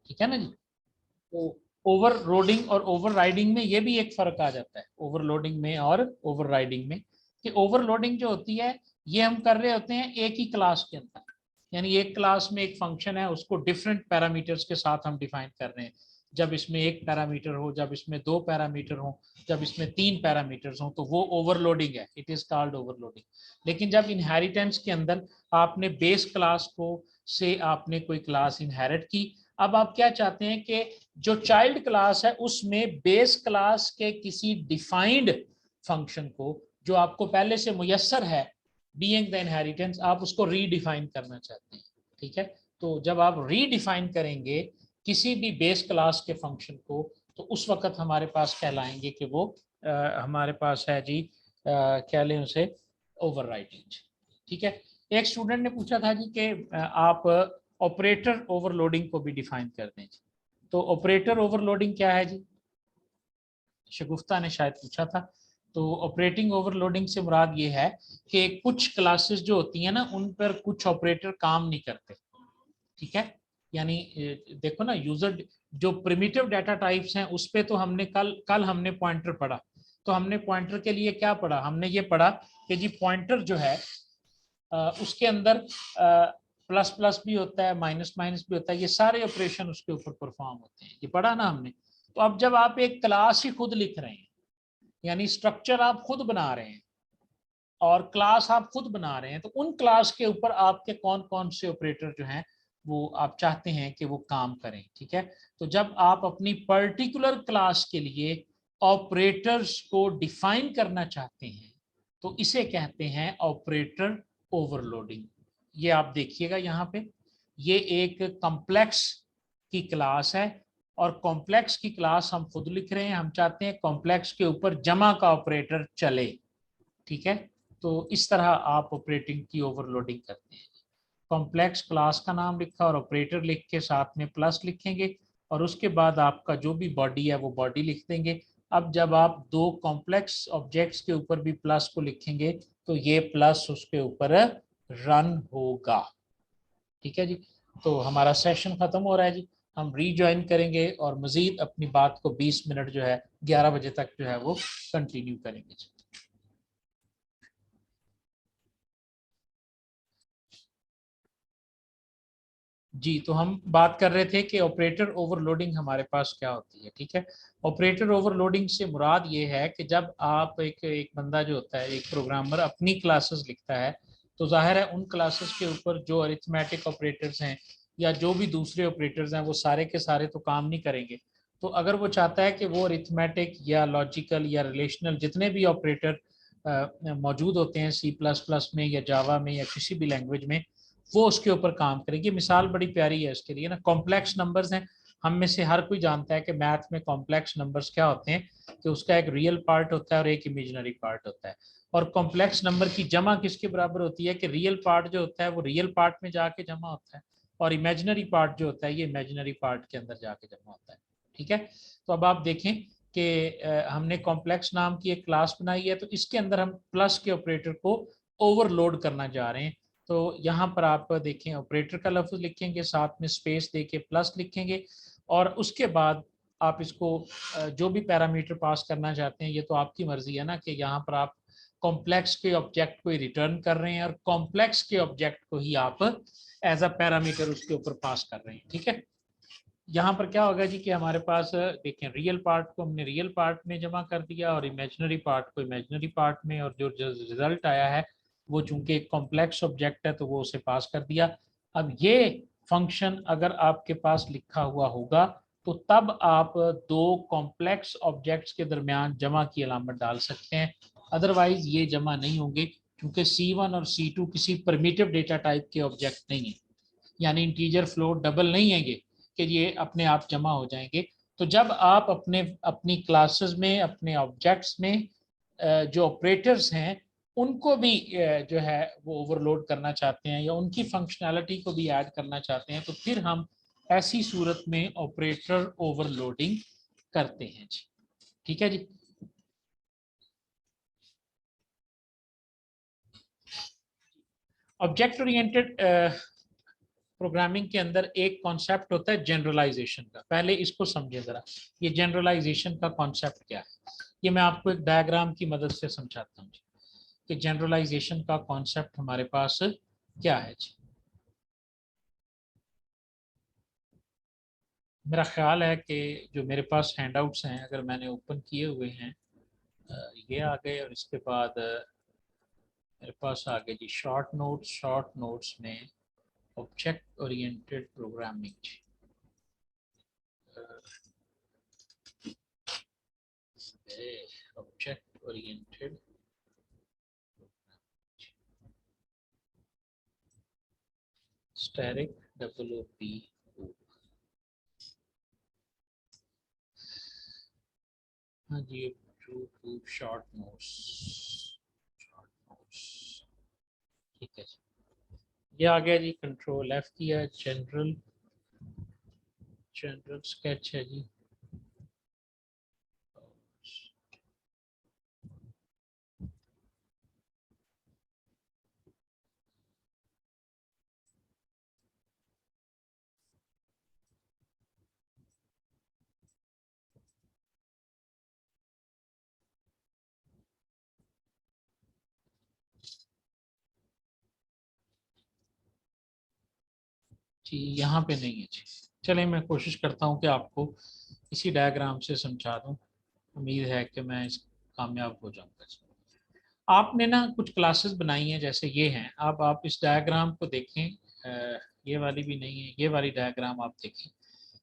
ठीक है ना जी। तो ओवरलोडिंग और ओवरराइडिंग में ये भी एक फर्क आ जाता है, ओवरलोडिंग में और ओवरराइडिंग में, कि ओवरलोडिंग जो होती है ये हम कर रहे होते हैं एक ही क्लास के अंदर, यानी एक क्लास में एक फंक्शन है उसको डिफरेंट पैरामीटर्स के साथ हम डिफाइन कर रहे हैं। जब इसमें एक पैरामीटर हो, जब इसमें दो पैरामीटर हो, जब इसमें तीन पैरामीटर्स हो, तो वो ओवरलोडिंग है, इट इज कॉल्ड ओवरलोडिंग। लेकिन जब इनहेरिटेंस के अंदर आपने बेस क्लास को से आपने कोई क्लास इनहेरिट की, अब आप क्या चाहते हैं कि जो चाइल्ड क्लास है उसमें बेस क्लास के किसी डिफाइंड फंक्शन को जो आपको पहले से मुयस्सर है बीइंग द इनहेरिटेंस, आप उसको रीडिफाइन करना चाहते हैं। ठीक है, तो जब आप रीडिफाइन करेंगे किसी भी बेस क्लास के फंक्शन को, तो उस वक्त हमारे पास कहलाएंगे कि वो हमारे पास है जी, क्या लें उसे, ओवरराइडिंग। ठीक है। एक स्टूडेंट ने पूछा था जी कि आप ऑपरेटर ओवरलोडिंग को भी डिफाइन कर दें जी। तो ऑपरेटर ओवरलोडिंग क्या है जी, शगुफ्ता ने शायद पूछा था। तो ऑपरेटिंग ओवरलोडिंग से मुराद ये है कि कुछ क्लासेस जो होती हैं ना उन पर कुछ ऑपरेटर काम नहीं करते। ठीक है, यानी देखो ना, यूजर जो प्रिमिटिव डाटा टाइप्स हैं उस पे तो हमने कल कल हमने पॉइंटर पढ़ा। तो हमने पॉइंटर के लिए क्या पढ़ा, हमने ये पढ़ा कि जी पॉइंटर जो है उसके अंदर प्लस प्लस भी होता है, माइनस माइनस भी होता है, ये सारे ऑपरेशन उसके ऊपर परफॉर्म होते हैं, ये पढ़ा ना हमने। तो अब जब आप एक क्लास ही खुद लिख रहे हैं, यानी स्ट्रक्चर आप खुद बना रहे हैं और क्लास आप खुद बना रहे हैं, तो उन क्लास के ऊपर आपके कौन कौन से ऑपरेटर जो हैं वो आप चाहते हैं कि वो काम करें। ठीक है, तो जब आप अपनी पर्टिकुलर क्लास के लिए ऑपरेटर्स को डिफाइन करना चाहते हैं तो इसे कहते हैं ऑपरेटर ओवरलोडिंग। ये आप देखिएगा यहाँ पे, ये एक कॉम्प्लेक्स की क्लास है और कॉम्प्लेक्स की क्लास हम खुद लिख रहे हैं, हम चाहते हैं कॉम्प्लेक्स के ऊपर जमा का ऑपरेटर चले। ठीक है, तो इस तरह आप ऑपरेटिंग की ओवरलोडिंग करते हैं। कॉम्प्लेक्स क्लास का नाम लिखा और ऑपरेटर लिख के साथ में प्लस लिखेंगे और उसके बाद आपका जो भी बॉडी है वो बॉडी लिख देंगे। अब जब आप दो कॉम्प्लेक्स ऑब्जेक्ट्स के ऊपर भी प्लस को लिखेंगे तो ये प्लस उसके ऊपर रन होगा। ठीक है जी, तो हमारा सेशन खत्म हो रहा है जी, हम रीज्वाइन करेंगे और मजीद अपनी बात को 20 मिनट जो है 11 बजे तक जो है वो कंटिन्यू करेंगे जी। जी, तो हम बात कर रहे थे कि ऑपरेटर ओवरलोडिंग हमारे पास क्या होती है। ठीक है, ऑपरेटर ओवरलोडिंग से मुराद ये है कि जब आप एक बंदा जो होता है, एक प्रोग्रामर अपनी क्लासेस लिखता है, तो जाहिर है उन क्लासेस के ऊपर जो अरिथमेटिक ऑपरेटर्स हैं या जो भी दूसरे ऑपरेटर्स हैं वो सारे के सारे तो काम नहीं करेंगे। तो अगर वो चाहता है कि वो अरिथमेटिक या लॉजिकल या रिलेशनल जितने भी ऑपरेटर मौजूद होते हैं सी प्लस प्लस में या जावा में या किसी भी लैंग्वेज में, वो उसके ऊपर काम करेगी। मिसाल बड़ी प्यारी है इसके लिए ना, कॉम्प्लेक्स नंबर्स हैं, हम में से हर कोई जानता है कि मैथ में कॉम्प्लेक्स नंबर्स क्या होते हैं, कि उसका एक रियल पार्ट होता है और एक इमेजिनरी पार्ट होता है। और कॉम्प्लेक्स नंबर की जमा किसके बराबर होती है कि रियल पार्ट जो होता है वो रियल पार्ट में जाके जमा होता है और इमेजिनरी पार्ट जो होता है ये इमेजिनरी पार्ट के अंदर जाके जमा होता है। ठीक है, तो अब आप देखें कि हमने कॉम्प्लेक्स नाम की एक क्लास बनाई है, तो इसके अंदर हम प्लस के ऑपरेटर को ओवरलोड करना जा रहे हैं। तो यहाँ पर आप देखें ऑपरेटर का लफ्ज लिखेंगे, साथ में स्पेस देके प्लस लिखेंगे और उसके बाद आप इसको जो भी पैरामीटर पास करना चाहते हैं, ये तो आपकी मर्जी है ना, कि यहाँ पर आप कॉम्प्लेक्स के ऑब्जेक्ट को ही रिटर्न कर रहे हैं और कॉम्प्लेक्स के ऑब्जेक्ट को ही आप एज अ पैरामीटर उसके ऊपर पास कर रहे हैं। ठीक है, यहाँ पर क्या होगा जी कि हमारे पास देखें रियल पार्ट को हमने रियल पार्ट में जमा कर दिया और इमेजिनरी पार्ट को इमेजिनरी पार्ट में, और जो रिजल्ट आया है वो चूंकि एक कॉम्प्लेक्स ऑब्जेक्ट है तो वो उसे पास कर दिया। अब ये फंक्शन अगर आपके पास लिखा हुआ होगा तो तब आप दो कॉम्प्लेक्स ऑब्जेक्ट्स के दरमियान जमा की अलामत डाल सकते हैं, अदरवाइज ये जमा नहीं होंगे क्योंकि C1 और C2 किसी परमिटिव डेटा टाइप के ऑब्जेक्ट नहीं है, यानी इंटीजर फ्लोट डबल नहीं हैंगे कि ये अपने आप जमा हो जाएंगे। तो जब आप अपने अपनी क्लासेस में अपने ऑब्जेक्ट्स में जो ऑपरेटर्स हैं उनको भी जो है वो ओवरलोड करना चाहते हैं या उनकी फंक्शनैलिटी को भी ऐड करना चाहते हैं, तो फिर हम ऐसी सूरत में ऑपरेटर ओवरलोडिंग करते हैं जी। ठीक है जी, ऑब्जेक्ट ओरिएंटेड प्रोग्रामिंग के अंदर एक कॉन्सेप्ट होता है जनरलाइजेशन का। पहले इसको समझे जरा, ये जनरलाइजेशन का कॉन्सेप्ट क्या है। ये मैं आपको एक डायग्राम की मदद से समझाता हूँ कि जनरलाइजेशन का कॉन्सेप्ट हमारे पास क्या है जी। मेरा ख्याल है कि जो मेरे पास हैंडआउट्स हैं, अगर मैंने ओपन किए हुए हैं, ये आ गए, और इसके बाद मेरे पास आ गए जी शॉर्ट नोट्स। शॉर्ट नोट्स में object oriented programming, object oriented static डेवलपी। हाँ जी, two short notes, short notes, ठीक है जी। ये आ गया जी, कंट्रोल एफ किया, जनरल, जनरल स्केच है जी। जी यहाँ पे नहीं है जी। चलिए मैं कोशिश करता हूँ कि आपको इसी डायग्राम से समझा दूँ। उम्मीद है कि मैं इस कामयाब हो जाऊंगा। आपने ना कुछ क्लासेस बनाई हैं, जैसे ये हैं। अब आप इस डायग्राम को देखें, ये वाली भी नहीं है, ये वाली डायग्राम आप देखें।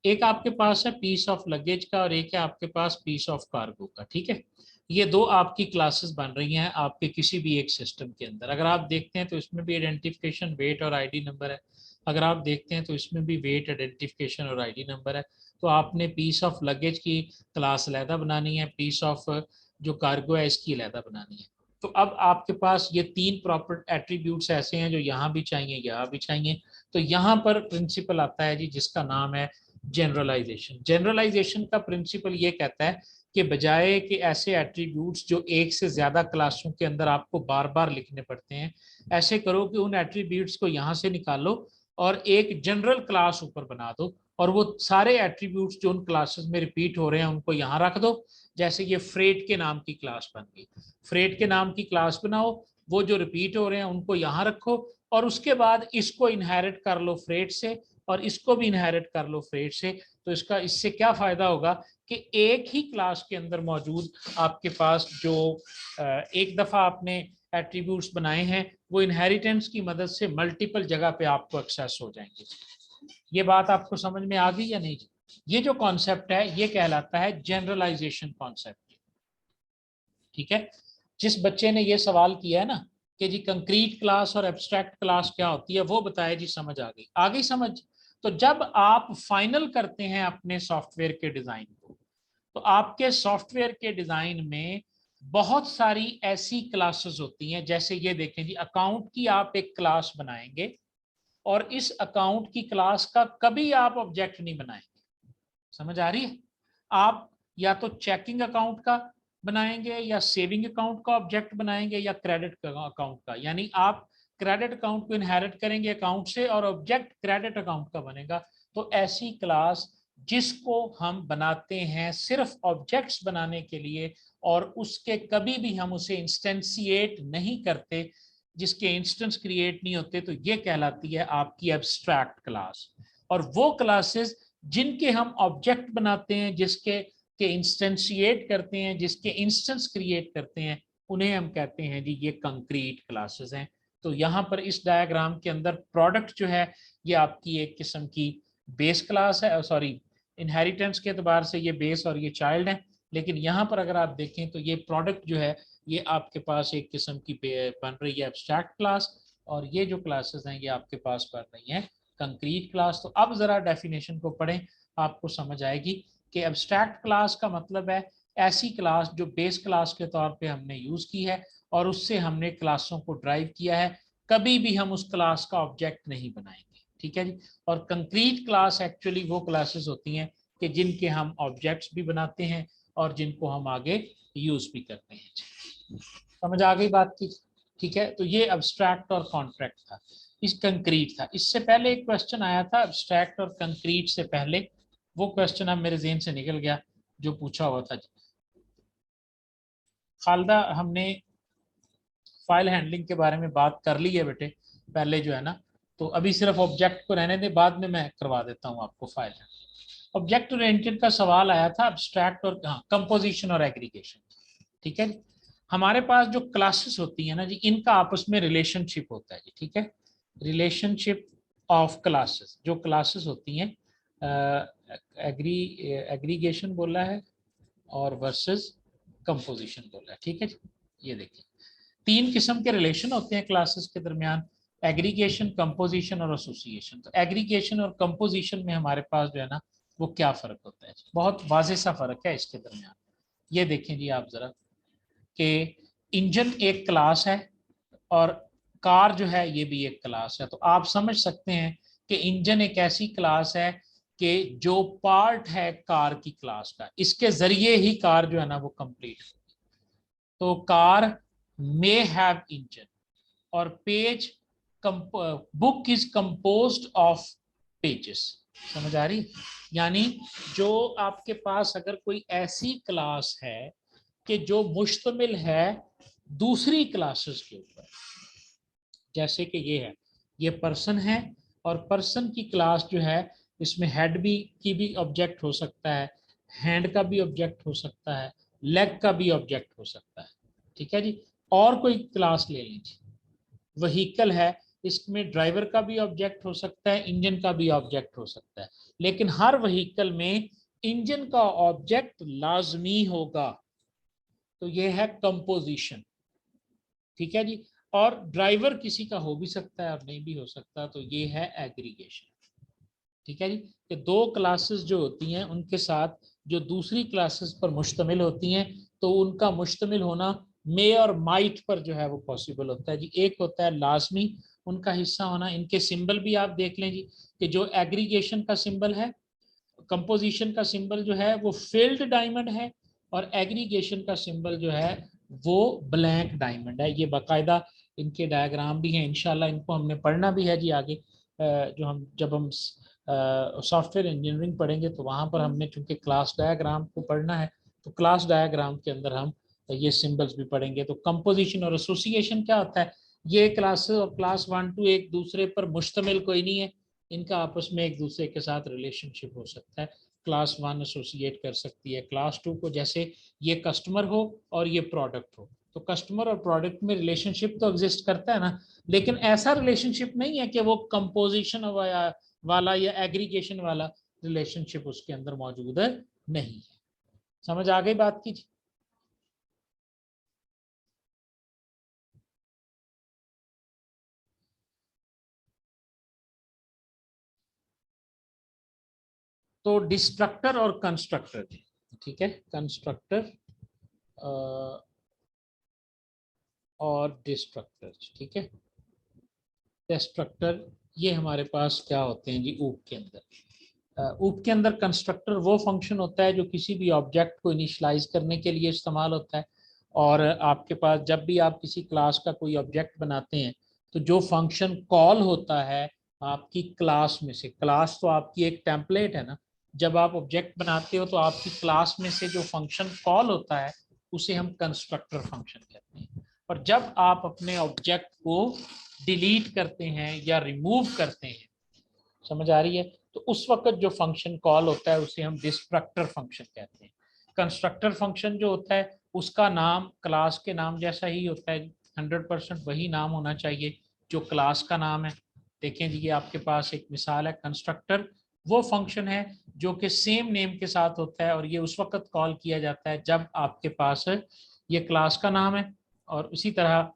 एक आपके पास है पीस ऑफ लगेज का, और एक है आपके पास पीस ऑफ कार्गो का, ठीक है। ये दो आपकी क्लासेस बन रही हैं आपके किसी भी एक सिस्टम के अंदर। अगर आप देखते हैं तो इसमें भी आइडेंटिफिकेशन, वेट और आईडी नंबर है। अगर आप देखते हैं तो इसमें भी वेट, आइडेंटिफिकेशन और आईडी नंबर है। तो आपने पीस ऑफ लगेज की क्लास अलहदा बनानी है, पीस ऑफ जो कार्गो है इसकी अलहदा बनानी है। तो अब आपके पास ये तीन प्रॉपर एट्रीब्यूट्स ऐसे हैं जो यहाँ भी चाहिए, यहाँ भी चाहिए। तो यहाँ पर प्रिंसिपल आता है जी, जिसका नाम है जनरलाइजेशन। जनरलाइजेशन का प्रिंसिपल ये कहता है कि बजाय कि ऐसे एट्रीब्यूट्स जो एक से ज्यादा क्लासों के अंदर आपको बार बार लिखने पड़ते हैं, ऐसे करो कि उन एट्रीब्यूट्स को यहाँ से निकालो और एक जनरल क्लास ऊपर बना दो, और वो सारे एट्रीब्यूट्स जो उन क्लासेस में रिपीट हो रहे हैं उनको यहाँ रख दो। जैसे ये फ्रेट के नाम की क्लास बन गई, फ्रेट के नाम की क्लास बनाओ, वो जो रिपीट हो रहे हैं उनको यहाँ रखो, और उसके बाद इसको इनहेरिट कर लो फ्रेट से, और इसको भी इनहेरिट कर लो फ्रेट से। तो इसका इससे क्या फायदा होगा कि एक ही क्लास के अंदर मौजूद आपके पास जो एक दफा आपने एट्रीब्यूट्स बनाए हैं, वो इनहेरिटेंस की मदद से मल्टीपल जगह पे आपको एक्सेस हो जाएंगे। ये बात आपको समझ में आ गई या नहीं? ये जो कॉन्सेप्ट है ये कहलाता है जनरलाइजेशन कॉन्सेप्ट, ठीक है। जिस बच्चे ने ये सवाल किया है ना कि जी कंक्रीट क्लास और एब्स्ट्रैक्ट क्लास क्या होती है, वो बताया जी, समझ आ गई समझ। तो जब आप फाइनल करते हैं अपने सॉफ्टवेयर के डिजाइन को, तो आपके सॉफ्टवेयर के डिजाइन में बहुत सारी ऐसी क्लासेस होती हैं। जैसे ये देखें जी, अकाउंट की आप एक क्लास बनाएंगे, और इस अकाउंट की क्लास का कभी आप ऑब्जेक्ट नहीं बनाएंगे। समझ आ रही है? आप या तो चेकिंग अकाउंट का बनाएंगे, या सेविंग अकाउंट का ऑब्जेक्ट बनाएंगे, या क्रेडिट अकाउंट का। यानी आप क्रेडिट अकाउंट को इनहेरिट करेंगे अकाउंट से, और ऑब्जेक्ट क्रेडिट अकाउंट का बनेगा। तो ऐसी क्लास जिसको हम बनाते हैं सिर्फ ऑब्जेक्ट्स बनाने के लिए, और उसके कभी भी हम उसे इंस्टेंशिएट नहीं करते, जिसके इंस्टेंस क्रिएट नहीं होते, तो ये कहलाती है आपकी एब्स्ट्रैक्ट क्लास। और वो क्लासेस जिनके हम ऑब्जेक्ट बनाते हैं, जिसके के इंस्टेंशिएट करते हैं, जिसके इंस्टेंस क्रिएट करते हैं, उन्हें हम कहते हैं जी ये कंक्रीट क्लासेस हैं। तो यहाँ पर इस डायग्राम के अंदर प्रोडक्ट जो है ये आपकी एक किस्म की बेस क्लास है, सॉरी इनहेरिटेंस के एतबार से ये बेस और ये चाइल्ड है। लेकिन यहाँ पर अगर आप देखें तो ये प्रोडक्ट जो है ये आपके पास एक किस्म की बन रही है एब्स्ट्रैक्ट क्लास, और ये जो क्लासेस हैं ये आपके पास बन रही हैं कंक्रीट क्लास। तो अब जरा डेफिनेशन को पढ़ें, आपको समझ आएगी कि एब्स्ट्रैक्ट क्लास का मतलब है ऐसी क्लास जो बेस क्लास के तौर पे हमने यूज की है, और उससे हमने क्लासों को ड्राइव किया है, कभी भी हम उस क्लास का ऑब्जेक्ट नहीं बनाएंगे, ठीक है जी। और कंक्रीट क्लास एक्चुअली वो क्लासेस होती हैं कि जिनके हम ऑब्जेक्ट्स भी बनाते हैं और जिनको हम आगे यूज भी करते हैं। समझ आ गई बात की? ठीक है, तो ये अब्स्ट्रैक्ट और कॉन्ट्रैक्ट था। इस कंक्रीट था। इससे पहले एक क्वेश्चन आया था एब्स्ट्रैक्ट और कंक्रीट से पहले, वो क्वेश्चन अब मेरे ज़हन से निकल गया जो पूछा हुआ था। खालदा, हमने फाइल हैंडलिंग के बारे में बात कर ली है बेटे पहले जो है ना, तो अभी सिर्फ ऑब्जेक्ट को रहने दे, बाद में मैं करवा देता हूँ आपको फाइल हैंडलिंग। ऑब्जेक्ट ओरिएंटेड का सवाल आया था एब्स्ट्रैक्ट और कंपोजिशन और एग्रीगेशन। ठीक है, हमारे पास जो क्लासेस होती है ना जी, इनका आपस में रिलेशनशिप होता है जी। ठीक है, रिलेशनशिप ऑफ क्लासेस, जो क्लासेस होती हैं एग्रीगेशन बोला है और वर्सेस कंपोजिशन बोला है। ठीक है जी, ये देखिए तीन किस्म के रिलेशन होते हैं क्लासेस के दरमियान, एग्रीगेशन, कंपोजिशन और एसोसिएशन। तो एग्रीगेशन और कंपोजिशन में हमारे पास जो है ना वो क्या फर्क होता है, बहुत वाज़ेह सा फर्क है इसके दरमियान। ये देखें जी आप जरा कि इंजन एक क्लास है और कार जो है ये भी एक क्लास है। तो आप समझ सकते हैं कि इंजन एक ऐसी क्लास है कि जो पार्ट है कार की क्लास का, इसके जरिए ही कार जो है ना वो कंप्लीट होगी। तो कार मे हैव इंजन और page, book is composed of pages. समझ आ रही? यानी जो आपके पास अगर कोई ऐसी क्लास है कि जो मुश्तमिल है दूसरी क्लासेस के ऊपर, जैसे कि ये है, ये पर्सन है और पर्सन की क्लास जो है इसमें हेड भी की भी ऑब्जेक्ट हो सकता है, हैंड का भी ऑब्जेक्ट हो सकता है, लेग का भी ऑब्जेक्ट हो सकता है। ठीक है जी, और कोई क्लास ले लीजिए, व्हीकल है, इसमें ड्राइवर का भी ऑब्जेक्ट हो सकता है, इंजन का भी ऑब्जेक्ट हो सकता है, लेकिन हर व्हीकल में इंजन का ऑब्जेक्ट लाजमी होगा। तो ये है कंपोजिशन। ठीक है जी, और ड्राइवर किसी का हो भी सकता है और नहीं भी हो सकता, तो ये है एग्रीगेशन। ठीक है जी, कि दो क्लासेस जो होती हैं उनके साथ जो दूसरी क्लासेस पर मुश्तमिल होती हैं, तो उनका मुश्तमिल होना मे और माइट पर जो है वो पॉसिबल होता है जी। एक होता है लाजमी उनका हिस्सा होना। इनके सिंबल भी आप देख लें जी, कि जो एग्रीगेशन का सिंबल है, कंपोजिशन का सिंबल जो है वो फिल्ड डायमंड है, और एग्रीगेशन का सिंबल जो है वो ब्लैंक डायमंड है। ये बाकायदा इनके डायग्राम भी हैं, इंशाल्लाह इनको हमने पढ़ना भी है जी आगे। जो हम जब हम सॉफ्टवेयर इंजीनियरिंग पढ़ेंगे तो वहाँ पर हमने चूंकि क्लास डायग्राम को पढ़ना है, तो क्लास डायग्राम के अंदर हम ये सिंबल्स भी पढ़ेंगे। तो कंपोजिशन और एसोसिएशन क्या होता है, ये क्लास और क्लास 1 2 एक दूसरे पर मुश्तमिल कोई नहीं है, इनका आपस में एक दूसरे के साथ रिलेशनशिप हो सकता है। क्लास 1 एसोसिएट कर सकती है क्लास 2 को, जैसे ये कस्टमर हो और ये प्रोडक्ट हो, तो कस्टमर और प्रोडक्ट में रिलेशनशिप तो एग्जिस्ट करता है ना, लेकिन ऐसा रिलेशनशिप नहीं है कि वो कंपोजिशन वाला या एग्रीगेशन वाला रिलेशनशिप उसके अंदर मौजूद नहीं है। समझ आ गई बात की? तो डिस्ट्रक्टर और कंस्ट्रक्टर, ठीक है, कंस्ट्रक्टर और डिस्ट्रक्टर। ठीक है, डिस्ट्रक्टर ये हमारे पास क्या होते हैं जी ऊप के अंदर। ऊप के अंदर कंस्ट्रक्टर वो फंक्शन होता है जो किसी भी ऑब्जेक्ट को इनिशियलाइज करने के लिए इस्तेमाल होता है। और आपके पास जब भी आप किसी क्लास का कोई ऑब्जेक्ट बनाते हैं, तो जो फंक्शन कॉल होता है आपकी क्लास में से, क्लास तो आपकी एक टेम्पलेट है ना, जब आप ऑब्जेक्ट बनाते हो तो आपकी क्लास में से जो फंक्शन कॉल होता है उसे हम कंस्ट्रक्टर फंक्शन कहते हैं। और जब आप अपने ऑब्जेक्ट को डिलीट करते हैं या रिमूव करते हैं, समझ आ रही है, तो उस वक्त जो फंक्शन कॉल होता है उसे हम डिस्ट्रक्टर फंक्शन कहते हैं। कंस्ट्रक्टर फंक्शन जो होता है उसका नाम क्लास के नाम जैसा ही होता है, 100% वही नाम होना चाहिए जो क्लास का नाम है। देखें जी, ये आपके पास एक मिसाल है, कंस्ट्रक्टर वो फंक्शन है जो कि सेम नेम के साथ होता है, और ये उस वक्त कॉल किया जाता है जब आपके पास ये क्लास का नाम है। और उसी तरह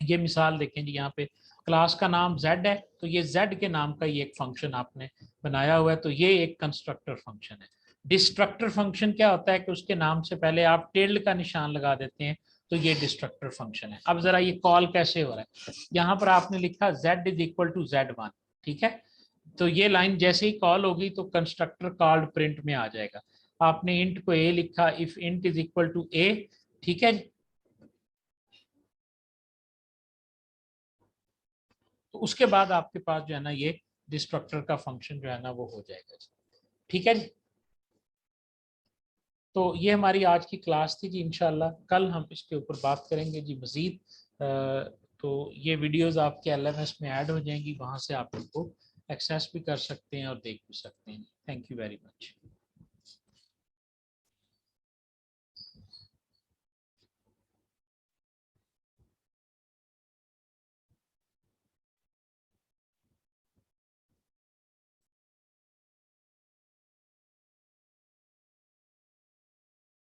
ये मिसाल देखें जी, यहाँ पे क्लास का नाम z है, तो ये z के नाम का ये एक फंक्शन आपने बनाया हुआ है, तो ये एक कंस्ट्रक्टर फंक्शन है। डिस्ट्रक्टर फंक्शन क्या होता है कि उसके नाम से पहले आप टिल्ड का निशान लगा देते हैं, तो ये डिस्ट्रक्टर फंक्शन है। अब जरा ये कॉल कैसे हो रहा है, यहाँ पर आपने लिखा z is equal to Z1। ठीक है, तो ये लाइन जैसे ही कॉल होगी तो कंस्ट्रक्टर कॉल्ड प्रिंट में आ जाएगा। आपने इंट को a लिखा, if int is equal to a। ठीक है, तो उसके बाद आपके पास जो है ना ये डिस्ट्रक्टर का फंक्शन जो है ना वो हो जाएगा जी। ठीक है जी। तो ये हमारी आज की क्लास थी जी। इंशाल्लाह कल हम इसके ऊपर बात करेंगे जी मज़ीद। तो ये वीडियोस आपके LMS में ऐड हो जाएंगी, वहाँ से आप इनको एक्सेस भी कर सकते हैं और देख भी सकते हैं। Thank you very much.